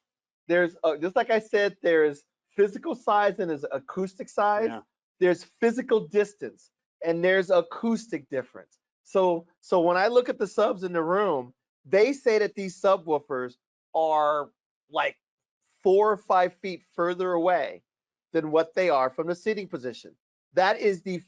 there's, just like I said, there's physical size and there's acoustic size, there's physical distance and there's acoustic difference. So when I look at the subs in the room, they say that these subwoofers are like 4 or 5 feet further away than what they are from the seating position. That is the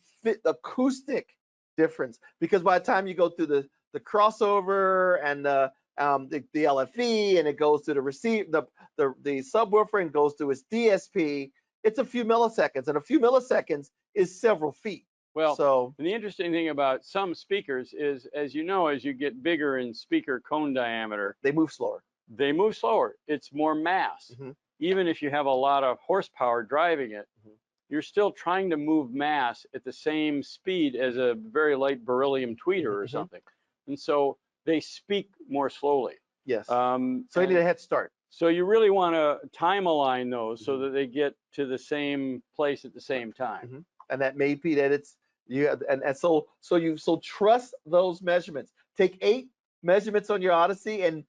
acoustic difference, because by the time you go through the crossover and the LFE and it goes to the subwoofer and goes to its DSP, it's a few milliseconds, and a few milliseconds is several feet. Well, So and the interesting thing about some speakers is, as you know, as you get bigger in speaker cone diameter, they move slower. they move slower. It's more mass. Mhm. Even if you have a lot of horsepower driving it, Mhm. you're still trying to move mass at the same speed as a very light beryllium tweeter or Mhm. something. And so they speak more slowly. Yes. Um, So you need a and head start. so you really want to time align those so Mhm. that they get to the same place at the same time. Mhm. And that may be that it's you have, and so trust those measurements. Take 8 measurements on your Odyssey and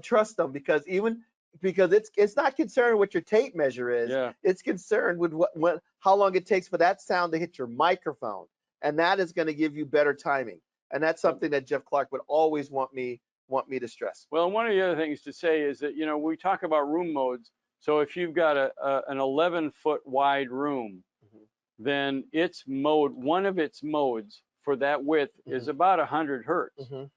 trust them because it's not concerned what your tape measure is. Yeah. It's concerned with how long it takes for that sound to hit your microphone, and that is going to give you better timing. And that's something that Jeff Clark would always want me to stress. Well, and one of the other things to say is that, we talk about room modes. So if you've got an 11-foot wide room, Mhm. then one of its modes for that width is about 100 hertz. Mhm.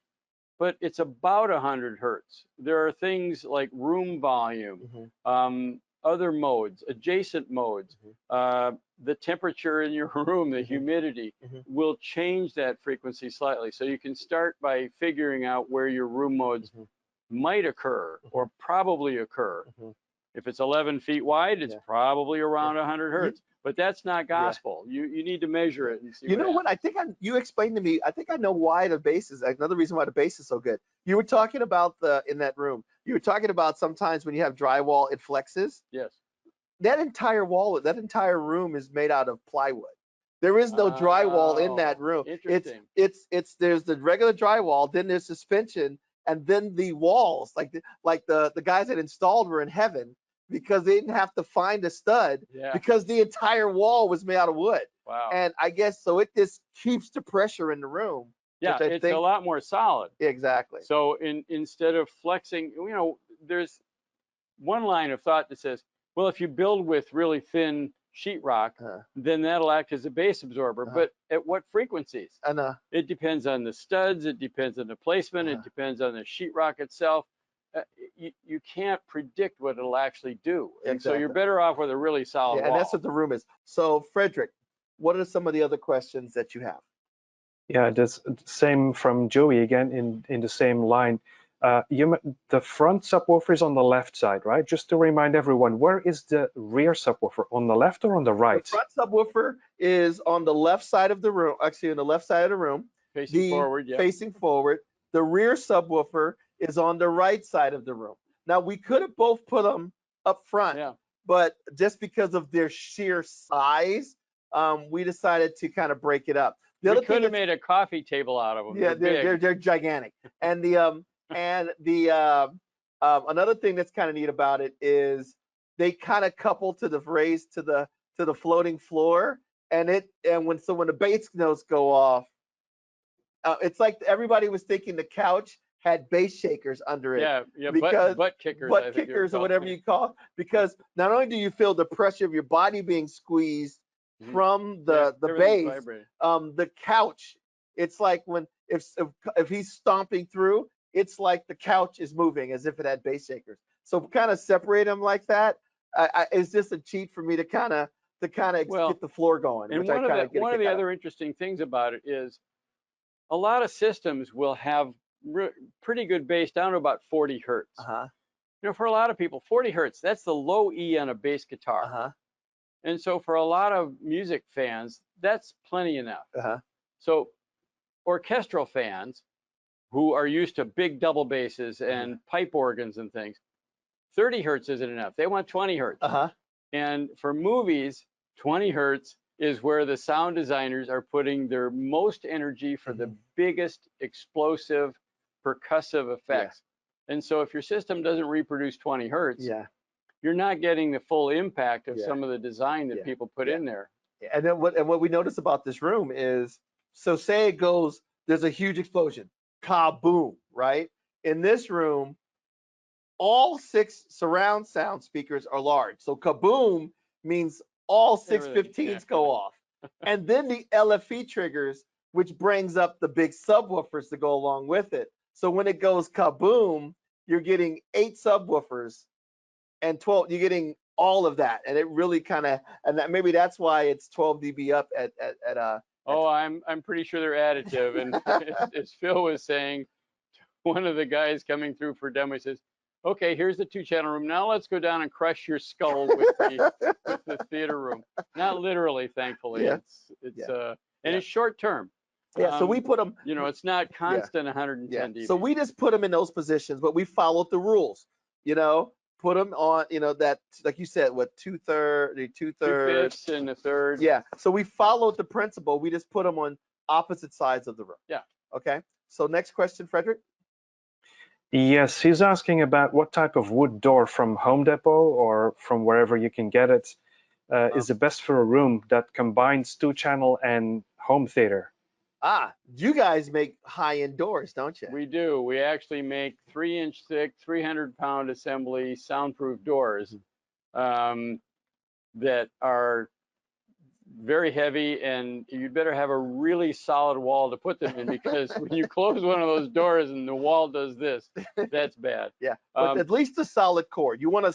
But it's about 100 hertz. There are things like room volume, Mhm. other modes, adjacent modes, the temperature in your room, the Mhm. humidity Mhm. will change that frequency slightly. So you can start by figuring out where your room modes Mhm. might occur or probably occur. Mhm. If it's 11 feet wide, it's Yeah. probably around 100 You, hertz. But that's not yeah. gospel. You need to measure it and see You what know what? happens. I think you explained to me. I think I know why the bass is another reason why the bass is so good. You were talking about in that room. You were talking about sometimes when you have drywall, it flexes. Yes. That entire wall, that entire room is made out of plywood. There is no drywall in that Oh, room. interesting. It's there's the regular drywall, then there's suspension, and then the walls, like the guys that installed were in heaven because they didn't have to find a stud Yeah. because the entire wall was made out of wood. Wow. And I guess so it just keeps the pressure in the room, Yeah, which I it's a think lot more solid. exactly. So instead of flexing, there's one line of thought that says, well, if you build with really thin sheetrock, Uh, then that'll act as a base absorber. uh, But at what frequencies? and It depends on the studs. It depends on the placement. It depends on the sheetrock itself. You can't predict what it'll actually do. And so you're exactly. better off with a really solid Yeah, and that's wall. what the room is. So Frederic, what are some of the other questions that you have? Yeah, that's same from Joey again in the same line. The front subwoofer is on the left side, right? Just to remind everyone, where is the rear subwoofer? On the left or on the The right? front subwoofer is on the left side of the room, actually on the left side of the room. Facing forward, yeah. Facing forward. The rear subwoofer is on the right side of the room. Now we could have both put them up front, Yeah. but just because of their sheer size, we decided to kind of break it up. The We other thing could have that's made a coffee table out of them. yeah, They're big. they're gigantic. And another thing that's kind of neat about it is they kind of couple to the raise to the floating floor, and when the bass notes go off, it's like everybody was thinking the couch had bass shakers under it. Yeah, Because butt kickers, I butt think you would kickers or call whatever it. you call, because not only do you feel the pressure of your body being squeezed from Yeah, the everything's bass, vibrating. the couch, it's like when if he's stomping through, it's like the couch is moving as if it had bass shakers. So kind of separate them like that. It's just a cheat for me to kind of Well, get the floor going, and which I kind of get a one of kick the out of. other interesting things about it is a lot of systems will have pretty good bass down to about 40 hertz. Uh-huh. For a lot of people, 40 hertz, that's the low E on a bass guitar. Uh-huh. And so for a lot of music fans, that's plenty enough. Uh-huh. So orchestral fans who are used to big double basses and pipe organs and things, 30 hertz isn't enough. They want 20 hertz. Uh-huh. And for movies, 20 hertz is where the sound designers are putting their most energy for the biggest explosive percussive effects. And so if your system doesn't reproduce 20 hertz, you're not getting the full impact of some of the design that people put in there. And then what we notice about this room is, so say it goes, there's a huge explosion, kaboom, right? In this room, all 6 surround sound speakers are large. So kaboom means all 6 15s go off. And then the LFE triggers, which brings up the big subwoofers to go along with it. So when it goes kaboom, you're getting 8 subwoofers and 12, you're getting all of that. And it really kind of, and maybe that's why it's 12 dB up Oh, I'm pretty sure they're additive. And as Phil was saying, one of the guys coming through for demo says, "Okay, here's the 2-channel room. Now let's go down and crush your skull with the theater room." Not literally, thankfully. Yeah. It's Yeah. and Yeah. it's short term. Yeah, so we put them. You know, it's not Yeah. constant 110 Yeah. dB. So we just put them in those positions, but we followed the rules. You know, put them on. You know that, like you said, what 2/3, 2/3, 2/5 and a third. Yeah. So we followed the principle. We just put them on opposite sides of the room. Yeah. Okay. So next question, Frederic. Yes, he's asking about what type of wood door from Home Depot or from wherever you can get it is the best for a room that combines 2-channel and home theater. You guys make high-end doors, don't you? We do. We actually make 3-inch thick, 300-pound assembly soundproof doors that are very heavy, and you'd better have a really solid wall to put them in, because when you close one of those doors and the wall does this, that's bad. Yeah, but at least a solid core. You want a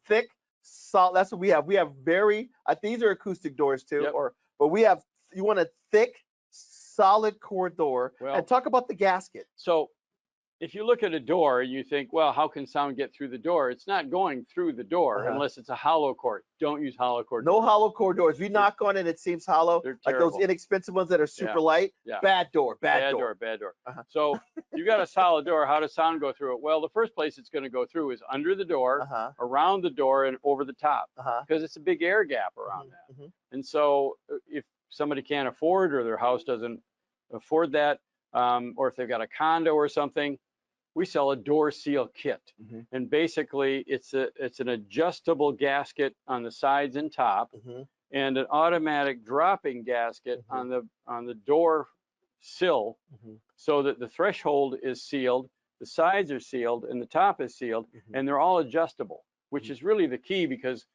thick, solid. That's what we have. We have very. These are acoustic doors too, Yep. but we have. You want a thick, solid core door. Well, and talk about the gasket. So if you look at a door, you think, well, how can sound get through the door? It's not going through the door unless it's a hollow core. Don't use hollow core doors. No hollow core doors. If you knock on it, it seems hollow. They're like those terrible. inexpensive ones that are super light. Yeah. Bad door. Bad door. Bad door. So you got a solid door. How does sound go through it? Well, the first place it's going to go through is under the door, around the door, and over the top, because it's a big air gap around that. And so if somebody can't afford, or their house doesn't afford that, or if they've got a condo or something, we sell a door seal kit. And basically it's an adjustable gasket on the sides and top, and an automatic dropping gasket on the door sill, so that the threshold is sealed, the sides are sealed, and the top is sealed, and they're all adjustable, which is really the key, because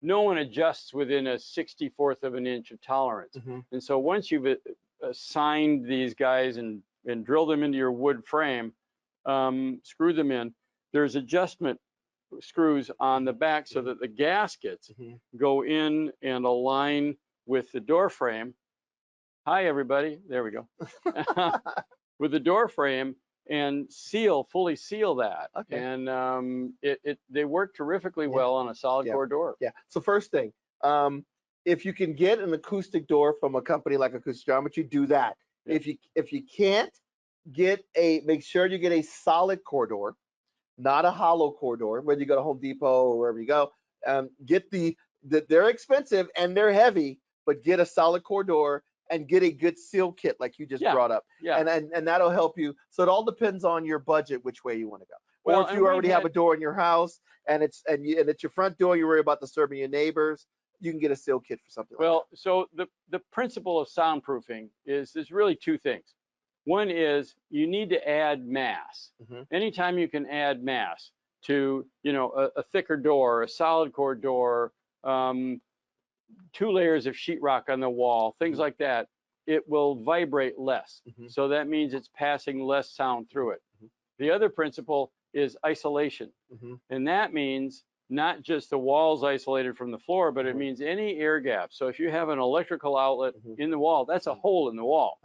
no one adjusts within a 64th of an inch of tolerance. And so once you've assigned these guys and drilled them into your wood frame, screw them in, there's adjustment screws on the back so that the gaskets go in and align with the door frame. Hi, everybody. There we go. With the door frame, and fully seal that. And they work terrifically well on a solid core door. Yeah. So first thing, if you can get an acoustic door from a company like Acoustic Geometry, do that. If you can't, make sure you get a solid core door, not a hollow core door. Whether you go to Home Depot or wherever you go, get they're expensive and they're heavy, but get a solid core door and get a good seal kit like you just brought up. And that'll help you. So it all depends on your budget, which way you want to go. Well, or if you already have a door in your house and it's your front door, you worry about disturbing your neighbors, you can get a seal kit for something like that. So the principle of soundproofing is there's really two things. One is you need to add mass. Anytime you can add mass to, a thicker door, a solid core door, 2 layers of sheetrock on the wall, things like that, it will vibrate less. So that means it's passing less sound through it. The other principle is isolation. And that means not just the walls isolated from the floor, but it means any air gap. So if you have an electrical outlet in the wall, that's a hole in the wall.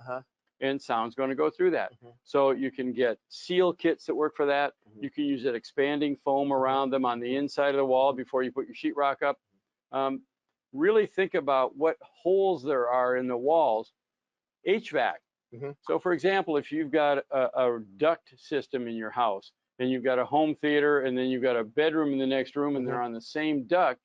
And sound's going to go through that. So you can get seal kits that work for that. You can use that expanding foam around them on the inside of the wall before you put your sheetrock up. Really think about what holes there are in the walls. HVAC. So for example, if you've got a duct system in your house, and you've got a home theater, and then you've got a bedroom in the next room, and they're on the same duct,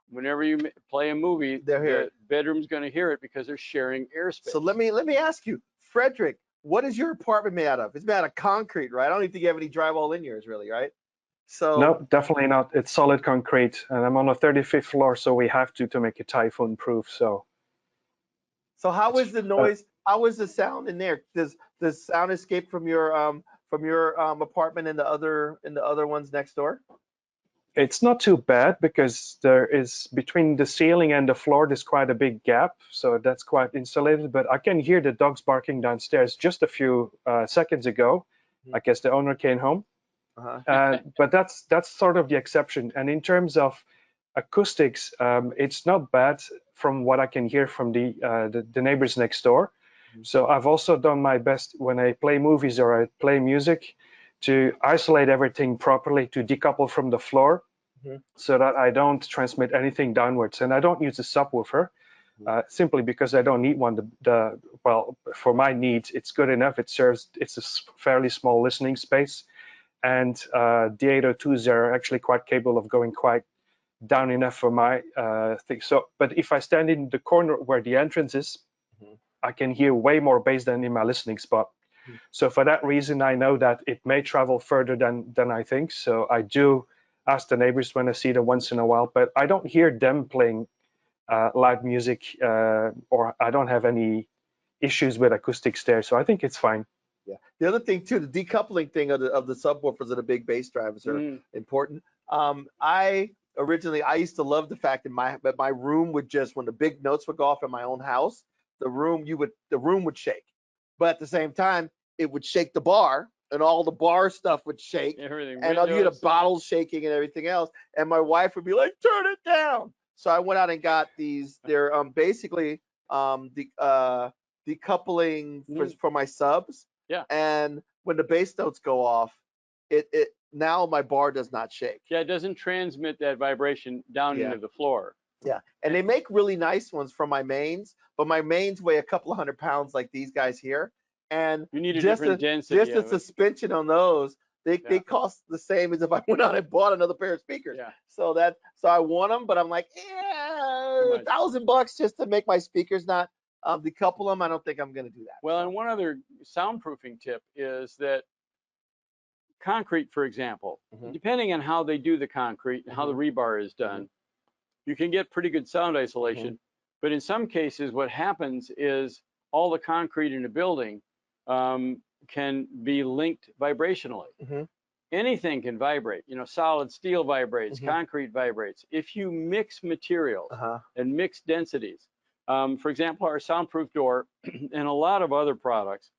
whenever you play a movie, the bedroom's going to hear it because they're sharing airspace. So let me ask you, Frederic, what is your apartment made out of? It's made out of concrete, right? I don't even think you have any drywall in yours, really, right? So no, definitely not. It's solid concrete, and I'm on a 35th floor, so we have to make it typhoon proof. So how is the noise? How is the sound in there? Does sound escape from your apartment and the other ones next door? It's not too bad, because there is, between the ceiling and the floor, there's quite a big gap, so that's quite insulated. But I can hear the dogs barking downstairs just a few seconds ago. I guess the owner came home. But that's sort of the exception. And in terms of acoustics, it's not bad from what I can hear from the neighbors next door. So I've also done my best when I play movies or I play music to isolate everything properly, to decouple from the floor so that I don't transmit anything downwards. And I don't use a subwoofer simply because I don't need one. Well, for my needs, it's good enough. It's a fairly small listening space. And the 802s are actually quite capable of going quite down enough for my thing. So, but if I stand in the corner where the entrance is, I can hear way more bass than in my listening spot. So for that reason, I know that it may travel further than I think. So I do ask the neighbors when I see them once in a while, but I don't hear them playing loud music, or I don't have any issues with acoustics there. So I think it's fine. Yeah. The other thing too, the decoupling thing of the subwoofers and the big bass drivers are important. I used to love the fact that my room would just, when the big notes would go off in my own house, the room would shake. But at the same time, it would shake the bar, and all the bar stuff would shake, Everything. and you had bottles shaking and everything else. And my wife would be like, "Turn it down." So I went out and got these. They're basically decoupling for my subs. Yeah. And when the bass notes go off, it now my bar does not shake. Yeah, it doesn't transmit that vibration down into the floor. Yeah, and they make really nice ones for my mains, but my mains weigh a couple of 100 pounds like these guys here, and you need a different density. Just the suspension on those, they cost the same as if I went out and bought another pair of speakers. Yeah. So I want them, but I'm like, $1,000 just to make my speakers not decouple them. I don't think I'm going to do that. Well, and one other soundproofing tip is that concrete, for example, depending on how they do the concrete and how the rebar is done, you can get pretty good sound isolation. But in some cases, what happens is all the concrete in a building can be linked vibrationally. Anything can vibrate. You know, solid steel vibrates, concrete vibrates. If you mix materials and mix densities, for example, our soundproof door and a lot of other products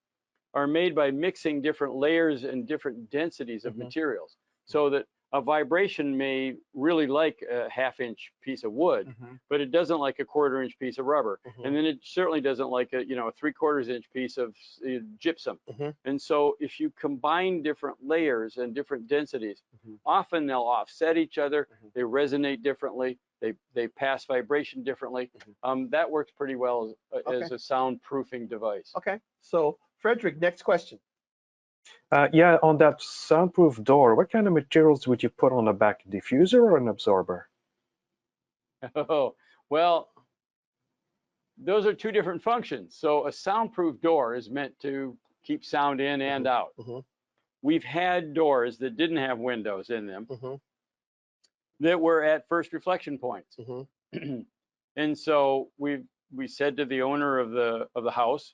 are made by mixing different layers and different densities of materials, so that a vibration may really like a half-inch piece of wood, but it doesn't like a quarter-inch piece of rubber, and then it certainly doesn't like a 3/4-inch piece of gypsum. And so if you combine different layers and different densities, often they'll offset each other. They resonate differently. They pass vibration differently. That works pretty well as a soundproofing device. Okay. So Frederic, next question. Yeah, on that soundproof door, what kind of materials would you put on the back? Diffuser or an absorber? Oh, well, those are two different functions. So a soundproof door is meant to keep sound in and out. We've had doors that didn't have windows in them that were at first reflection points. And so we said to the owner of the house,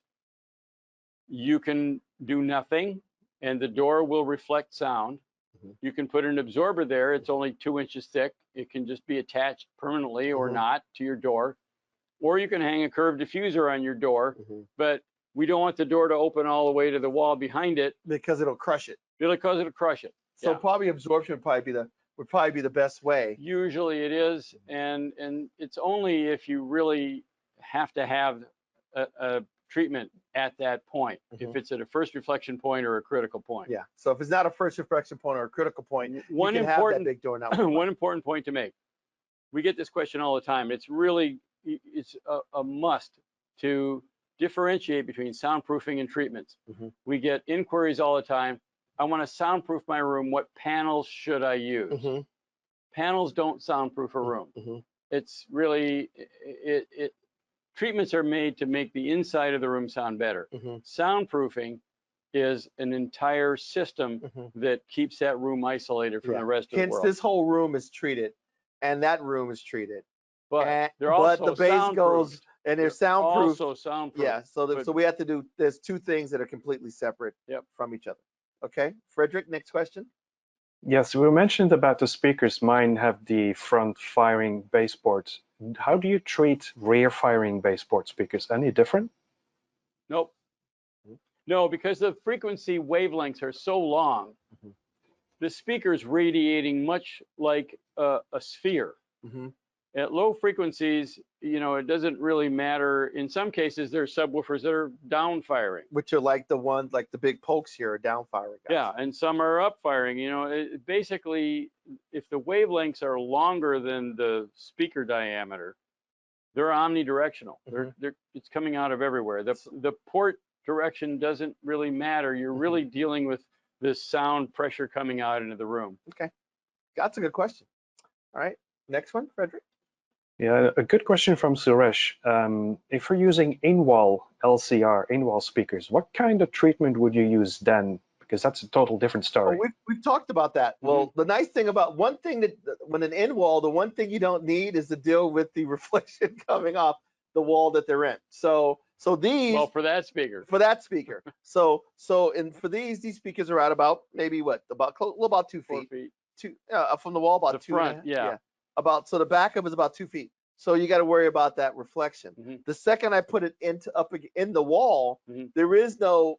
you can do nothing and the door will reflect sound. You can put an absorber there. It's only 2 inches thick. It can just be attached permanently or not to your door. Or you can hang a curved diffuser on your door, but we don't want the door to open all the way to the wall behind it, because it'll crush it. Because it'll crush it. So probably absorption would probably be the best way. Usually it is, and it's only if you really have to have a treatment at that point, if it's at a first reflection point or a critical point. Yeah. So if it's not a first reflection point or a critical point, you can have that big door now. One important point to make. We get this question all the time. It's a must to differentiate between soundproofing and treatments. We get inquiries all the time. I want to soundproof my room. What panels should I use? Panels don't soundproof a room. It's really, treatments are made to make the inside of the room sound better. Soundproofing is an entire system that keeps that room isolated from the rest of the world. Hence, this whole room is treated, and that room is treated. But the bass goes, and they're soundproof. Also soundproof. Yeah. So we have to do. There's two things that are completely separate from each other. Okay, Frederic, next question. Yes, we mentioned about the speakers. Mine have the front firing baseboards. How do you treat rear firing baseboard speakers? Any different? Nope. No, because the frequency wavelengths are so long, the speaker's radiating much like a sphere. At low frequencies, you know, it doesn't really matter. In some cases, there's subwoofers that are down firing. Which are like the ones, like the big pokes here are down firing guys. Yeah, and some are up firing. You know, basically, if the wavelengths are longer than the speaker diameter, they're omnidirectional. It's coming out of everywhere. The port direction doesn't really matter. You're really dealing with this sound pressure coming out into the room. Okay, that's a good question. All right, next one, Frederic. Yeah, a good question from Suresh. If we're using in-wall LCR, in-wall speakers, what kind of treatment would you use then? Because that's a total different story. Oh, we've talked about that. Well, the nice thing about one thing that when an in wall, the one thing you don't need is to deal with the reflection coming off the wall that they're in. So these, Well, for that speaker. So for these speakers are at about maybe what, about 2 feet. 4 feet. From the wall, about The 2 front, and a half. yeah. About, so the backup is about 2 feet. So you got to worry about that reflection. The second I put it in the wall, there is no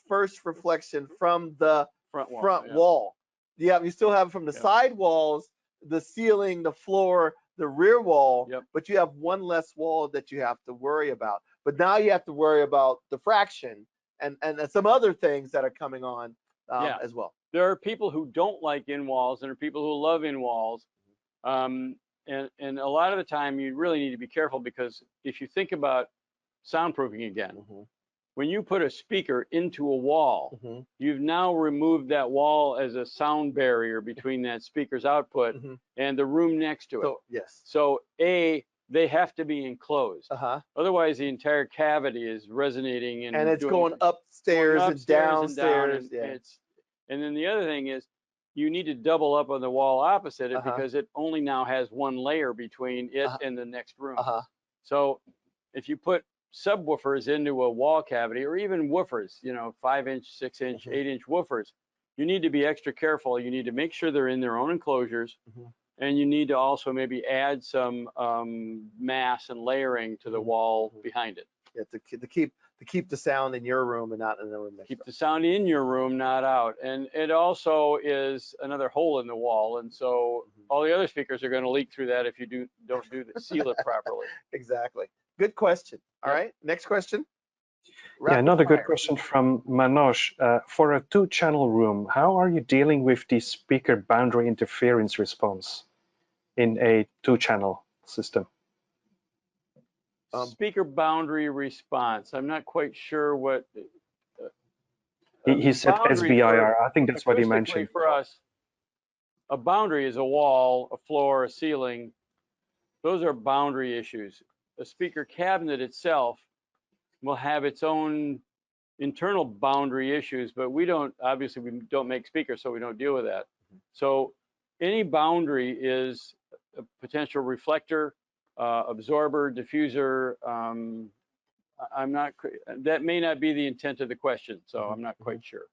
first reflection from the front wall. Yeah, you still have from the side walls, the ceiling, the floor, the rear wall, but you have one less wall that you have to worry about. But now you have to worry about diffraction and some other things that are coming on as well. There are people who don't like in walls, and there are people who love in walls. And a lot of the time, you really need to be careful, because if you think about soundproofing again, when you put a speaker into a wall, you've now removed that wall as a sound barrier between that speaker's output and the room next to it. So, yes. So they have to be enclosed. Otherwise, the entire cavity is resonating and it's going upstairs and downstairs. And then the other thing is, you need to double up on the wall opposite it, because it only now has one layer between it and the next room. So if you put subwoofers into a wall cavity, or even woofers, you know, 5-inch, 6-inch, 8-inch woofers, you need to be extra careful. You need to make sure they're in their own enclosures, and you need to also maybe add some mass and layering to the wall behind it. Yeah, to keep the sound in your room and not in the room next door. Keep the sound in your room, not out. And it also is another hole in the wall, and so all the other speakers are going to leak through that if you don't seal it properly. Exactly. Good question. All right, next question. Yeah, another good question from Manoj. For a 2-channel room, how are you dealing with the speaker boundary interference response in a 2-channel system? Speaker boundary response. I'm not quite sure what. He said SBIR. I think that's what he mentioned. For us, a boundary is a wall, a floor, a ceiling. Those are boundary issues. A speaker cabinet itself will have its own internal boundary issues, but obviously we don't make speakers, so we don't deal with that. So any boundary is a potential reflector, absorber, diffuser. That may not be the intent of the question, so I'm not quite sure.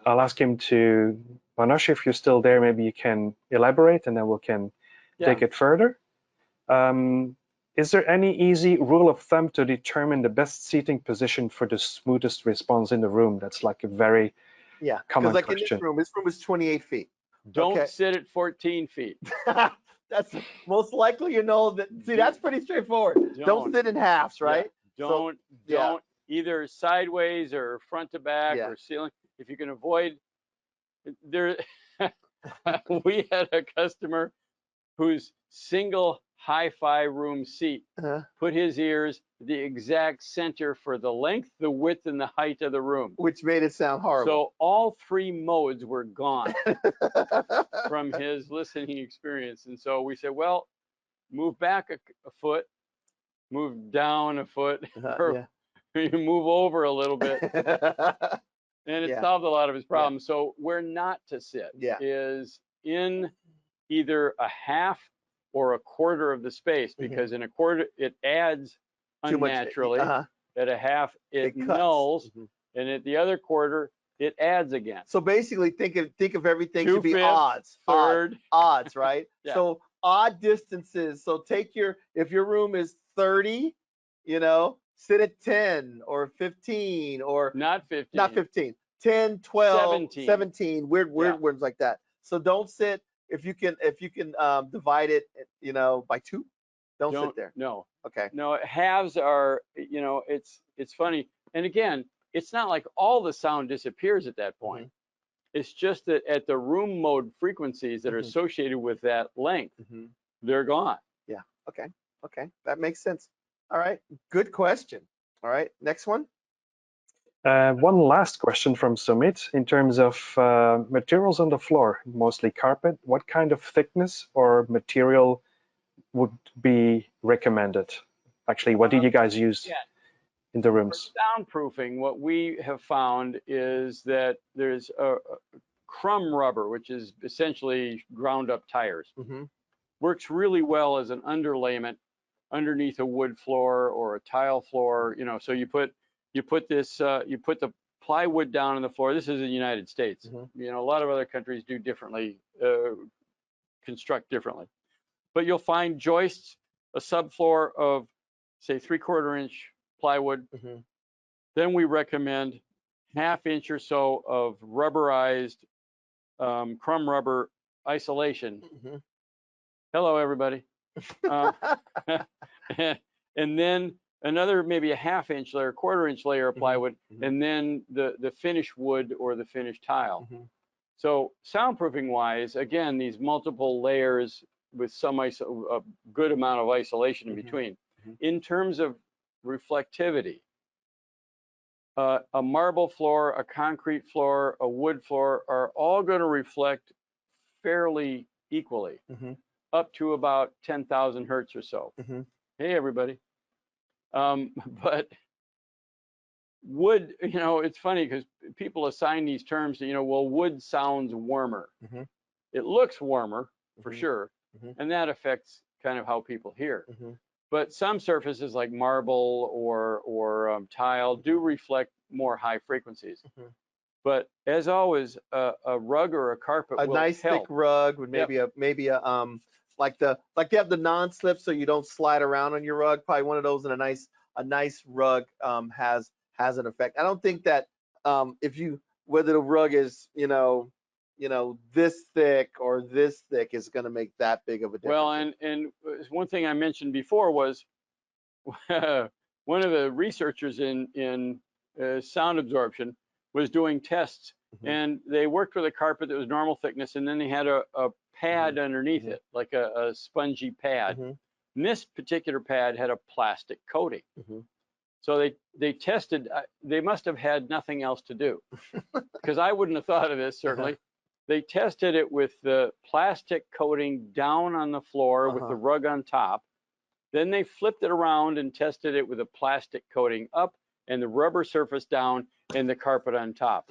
I'll ask him to, Manoj, if you're still there, maybe you can elaborate, and then we can take it further. Is there any easy rule of thumb to determine the best seating position for the smoothest response in the room? That's like a very common like question. In this room is 28 feet. Don't sit at 14 feet. That's most likely, you know, that. See, that's pretty straightforward. Don't sit in halves, right? Don't either sideways or front to back or ceiling. If you can avoid there. We had a customer whose single hi-fi room seat put his ears the exact center for the length, the width, and the height of the room, which made it sound horrible. So all 3 modes were gone from his listening experience. And so we said, well, move back a foot, move down a foot, or you move over a little bit. And it solved a lot of his problems. So where not to sit is in either a half or a quarter of the space, because in a quarter it adds unnaturally. At a half it nulls, and at the other quarter it adds again. So basically, think of everything to be 2/5, odds, odds, right? So odd distances. So if your room is 30, you know, sit at 10 or 15 or not 15, 10, 12, 17. weird words like that. So don't sit if you can divide it, you know, by 2, don't sit there. No, Okay. no, halves are, you know, it's funny. And again, it's not like all the sound disappears at that point. It's just that at the room mode frequencies that are associated with that length, they're gone. Yeah. Okay. Okay. That makes sense. All right. Good question. All right. Next one. One last question from Sumit. In terms of materials on the floor, mostly carpet, what kind of thickness or material would be recommended? Actually, what did you guys use in the For rooms? soundproofing, what we have found is that there's a crumb rubber, which is essentially ground up tires. Works really well as an underlayment underneath a wood floor or a tile floor. You know, so you put this you put the plywood down on the floor. This is in the United States. You know, a lot of other countries do differently, construct differently. But you'll find joists, a subfloor of say 3/4 inch plywood. Then we recommend 1/2 inch or so of rubberized crumb rubber isolation. Hello, everybody. And then another maybe a 1/2 inch layer, 1/4 inch layer of plywood, and then the finished wood or the finished tile. So soundproofing wise, again, these multiple layers with some a good amount of isolation in between. In terms of reflectivity, a marble floor, a concrete floor, a wood floor are all going to reflect fairly equally, up to about 10,000 hertz or so. Hey, everybody. But wood, you know, it's funny because people assign these terms to, you know, well, wood sounds warmer. It looks warmer for sure, and that affects kind of how people hear. But some surfaces like marble or tile do reflect more high frequencies. But as always, a rug or a carpet will nice help. thick rug with maybe a like they have the non-slip so you don't slide around on your rug. Probably one of those, and a nice rug has an effect. I don't think that whether the rug is you know this thick or this thick is going to make that big of a difference. Well, and one thing I mentioned before was one of the researchers in sound absorption was doing tests, and they worked with a carpet that was normal thickness, and then they had a pad underneath it, like a spongy pad. And this particular pad had a plastic coating. So they tested, they must have had nothing else to do, because I wouldn't have thought of this, certainly. They tested it with the plastic coating down on the floor with the rug on top. Then they flipped it around and tested it with a plastic coating up and the rubber surface down and the carpet on top.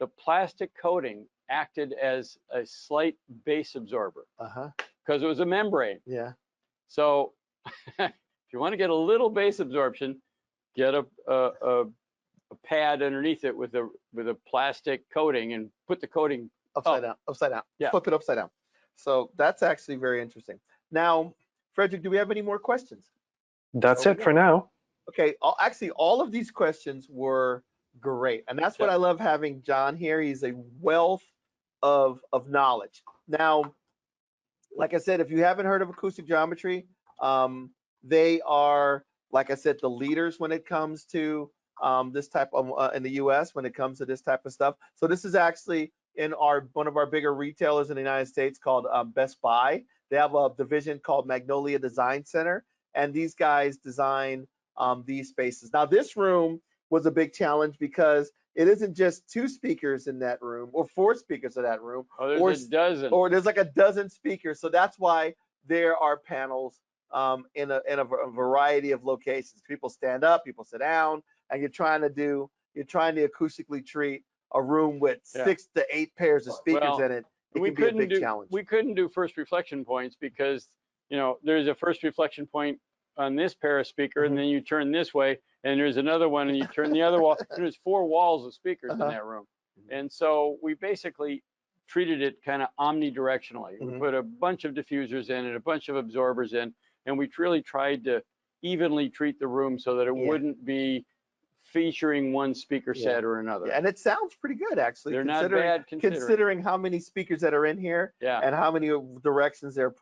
The plastic coating acted as a slight bass absorber because it was a membrane. So if you want to get a little bass absorption, get a pad underneath it with a plastic coating and put the coating upside down. Flip it upside down. So that's actually very interesting. Now, Frederic, do we have any more questions? That's it for now. Okay, actually, all of these questions were great, and that's what I love having John here. He's a wealth of knowledge. Now, like I said, if you haven't heard of Acoustic Geometry, they are, like I said, the leaders when it comes to this type of in the U.S. when it comes to this type of stuff. So this is actually in one of our bigger retailers in the United States called Best Buy. They have a division called Magnolia Design Center, and these guys design these spaces. Now, this room was a big challenge because it isn't just 2 speakers in that room or 4 speakers in that room. Oh, there's a dozen. Or there's like a dozen speakers. So that's why there are panels in a variety of locations. People stand up, people sit down, and you're trying to acoustically treat a room with 6 to 8 pairs of speakers in it. It can be a big challenge. We couldn't do first reflection points because, you know, there's a first reflection point on this pair of speaker, and then you turn this way, and there's another one, and you turn the other wall, and there's 4 walls of speakers in that room. And so we basically treated it kind of omnidirectionally. We put a bunch of diffusers in and a bunch of absorbers in, and we really tried to evenly treat the room so that it wouldn't be featuring one speaker set or another. Yeah, and it sounds pretty good actually. They're not bad considering how many speakers that are in here Yeah. and how many directions they're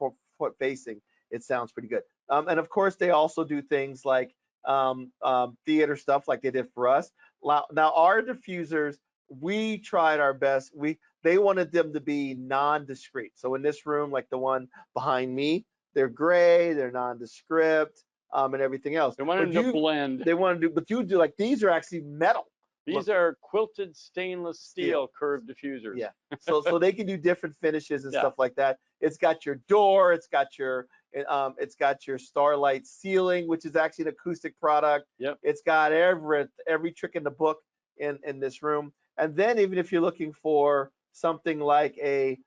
facing. It sounds pretty good. And of course, they also do things like theater stuff, like they did for us. Now, our diffusers, we tried our best. They wanted them to be non-discrete. So in this room, like the one behind me, they're gray, they're nondescript, and everything else. They wanted them to blend. They want to do, but you do like these are actually metal. These are quilted stainless steel curved diffusers. Yeah. So they can do different finishes and stuff like that. It's got your door. It's got your starlight ceiling, which is actually an acoustic product. Yep. It's got every trick in the book in this room. And then even if you're looking for something like a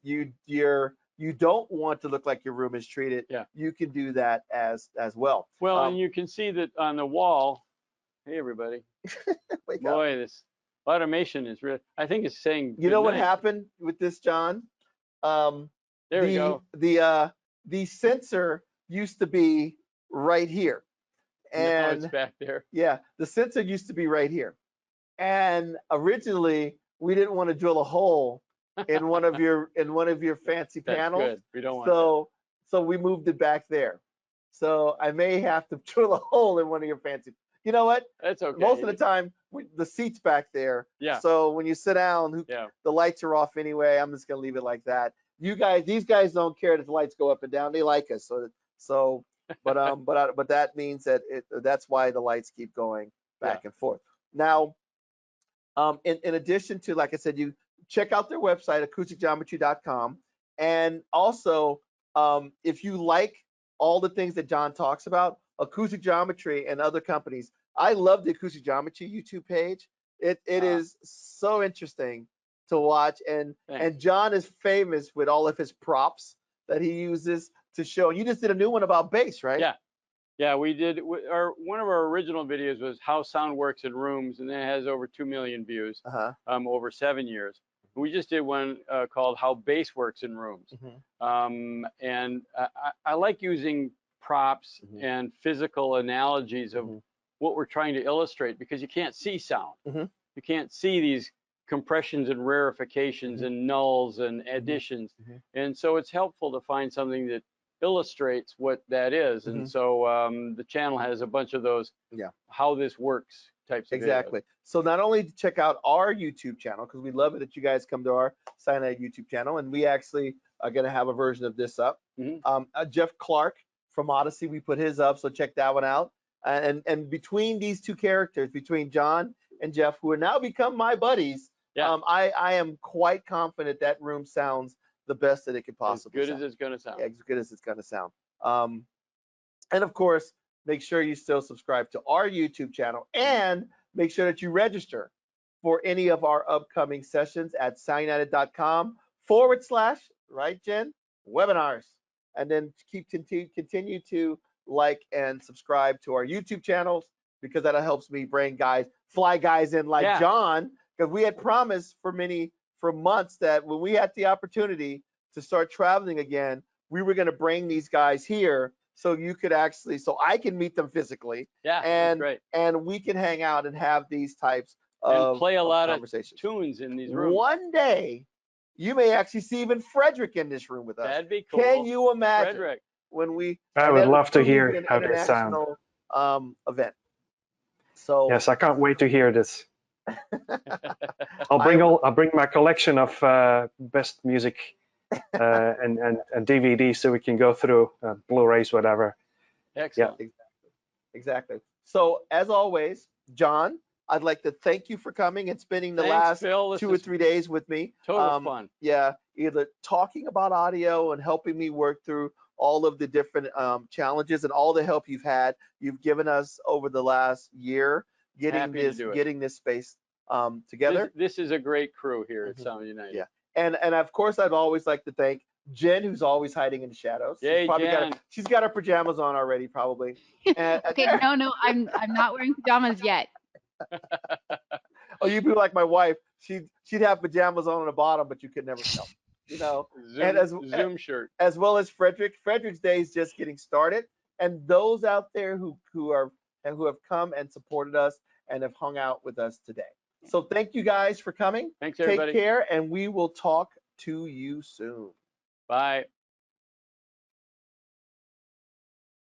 you don't want to look like your room is treated, you can do that as well. Well, and you can see that on the wall. Hey, everybody. Boy, this automation is real. I think it's saying. You know what happened with this, John? There we go. The sensor used to be right here, and now it's back there. Yeah, the sensor used to be right here, and originally we didn't want to drill a hole in one of your fancy panels. Good. We don't want that. So we moved it back there. So I may have to drill a hole in one of your fancy. You know what? That's okay. Most of the time, the seat's back there. Yeah. So when you sit down, the lights are off anyway. I'm just gonna leave it like that. These guys don't care that the lights go up and down. They like us. But that means that that's why the lights keep going back and forth. Now, in addition to, like I said, you check out their website, acousticgeometry.com, and also if you like all the things that John talks about, Acoustic Geometry and other companies. I love the Acoustic Geometry YouTube page. It is so interesting to watch, and John is famous with all of his props that he uses to show. You just did a new one about bass, right? Yeah, we did. One of our original videos was how sound works in rooms, and it has over 2 million views over 7 years. We just did one called how bass works in rooms, and I like using props and physical analogies of what we're trying to illustrate, because you can't see sound. You can't see these compressions and rarefications and nulls and additions. And so it's helpful to find something that illustrates what that is. And so the channel has a bunch of those how this works types of videos. So not only to check out our YouTube channel, because we love it that you guys come to our Cyanide YouTube channel, and we actually are going to have a version of this up. Jeff Clark from Odyssey, we put his up, so check that one out. And between these two characters, between John and Jeff, who are now become my buddies, I am quite confident that room sounds the best that it could possibly sound. As good as it's going to sound. Yeah, as good as it's going to sound. And of course, make sure you still subscribe to our YouTube channel, and make sure that you register for any of our upcoming sessions at soundunited.com/, right, Jen? Webinars. And then continue to like and subscribe to our YouTube channels, because that helps me bring fly guys in like John, because we had promised for months that when we had the opportunity to start traveling again, we were going to bring these guys here so I can meet them physically. That's great. And we can hang out and have these types of play a lot of conversations. Tunes in these rooms. One day, you may actually see even Frederic in this room with us. That'd be cool. Can you imagine? Frederic. I would love to hear how they sound. Event. So yes, I can't wait to hear this. I'll bring my collection of best music and DVDs, so we can go through Blu-rays, whatever. Excellent. Yeah, exactly. So as always, John, I'd like to thank you for coming and spending the last Phil. 2 or 3 days with me. Total fun. Yeah, either talking about audio and helping me work through all of the different challenges and all the help you've given us over the last year getting this space together. This is a great crew here at Sound United. Yeah, and of course I'd always like to thank Jen, who's always hiding in the shadows. She's got her pajamas on already, probably. And, okay, no, I'm not wearing pajamas yet. Oh, you'd be like my wife. She'd have pajamas on the bottom, but you could never tell. You know, Zoom shirt. As well as Frederic. Fredric's day is just getting started, and those out there who have come and supported us and have hung out with us today. So thank you guys for coming. Thanks, Take everybody. care, and we will talk to you soon. Bye.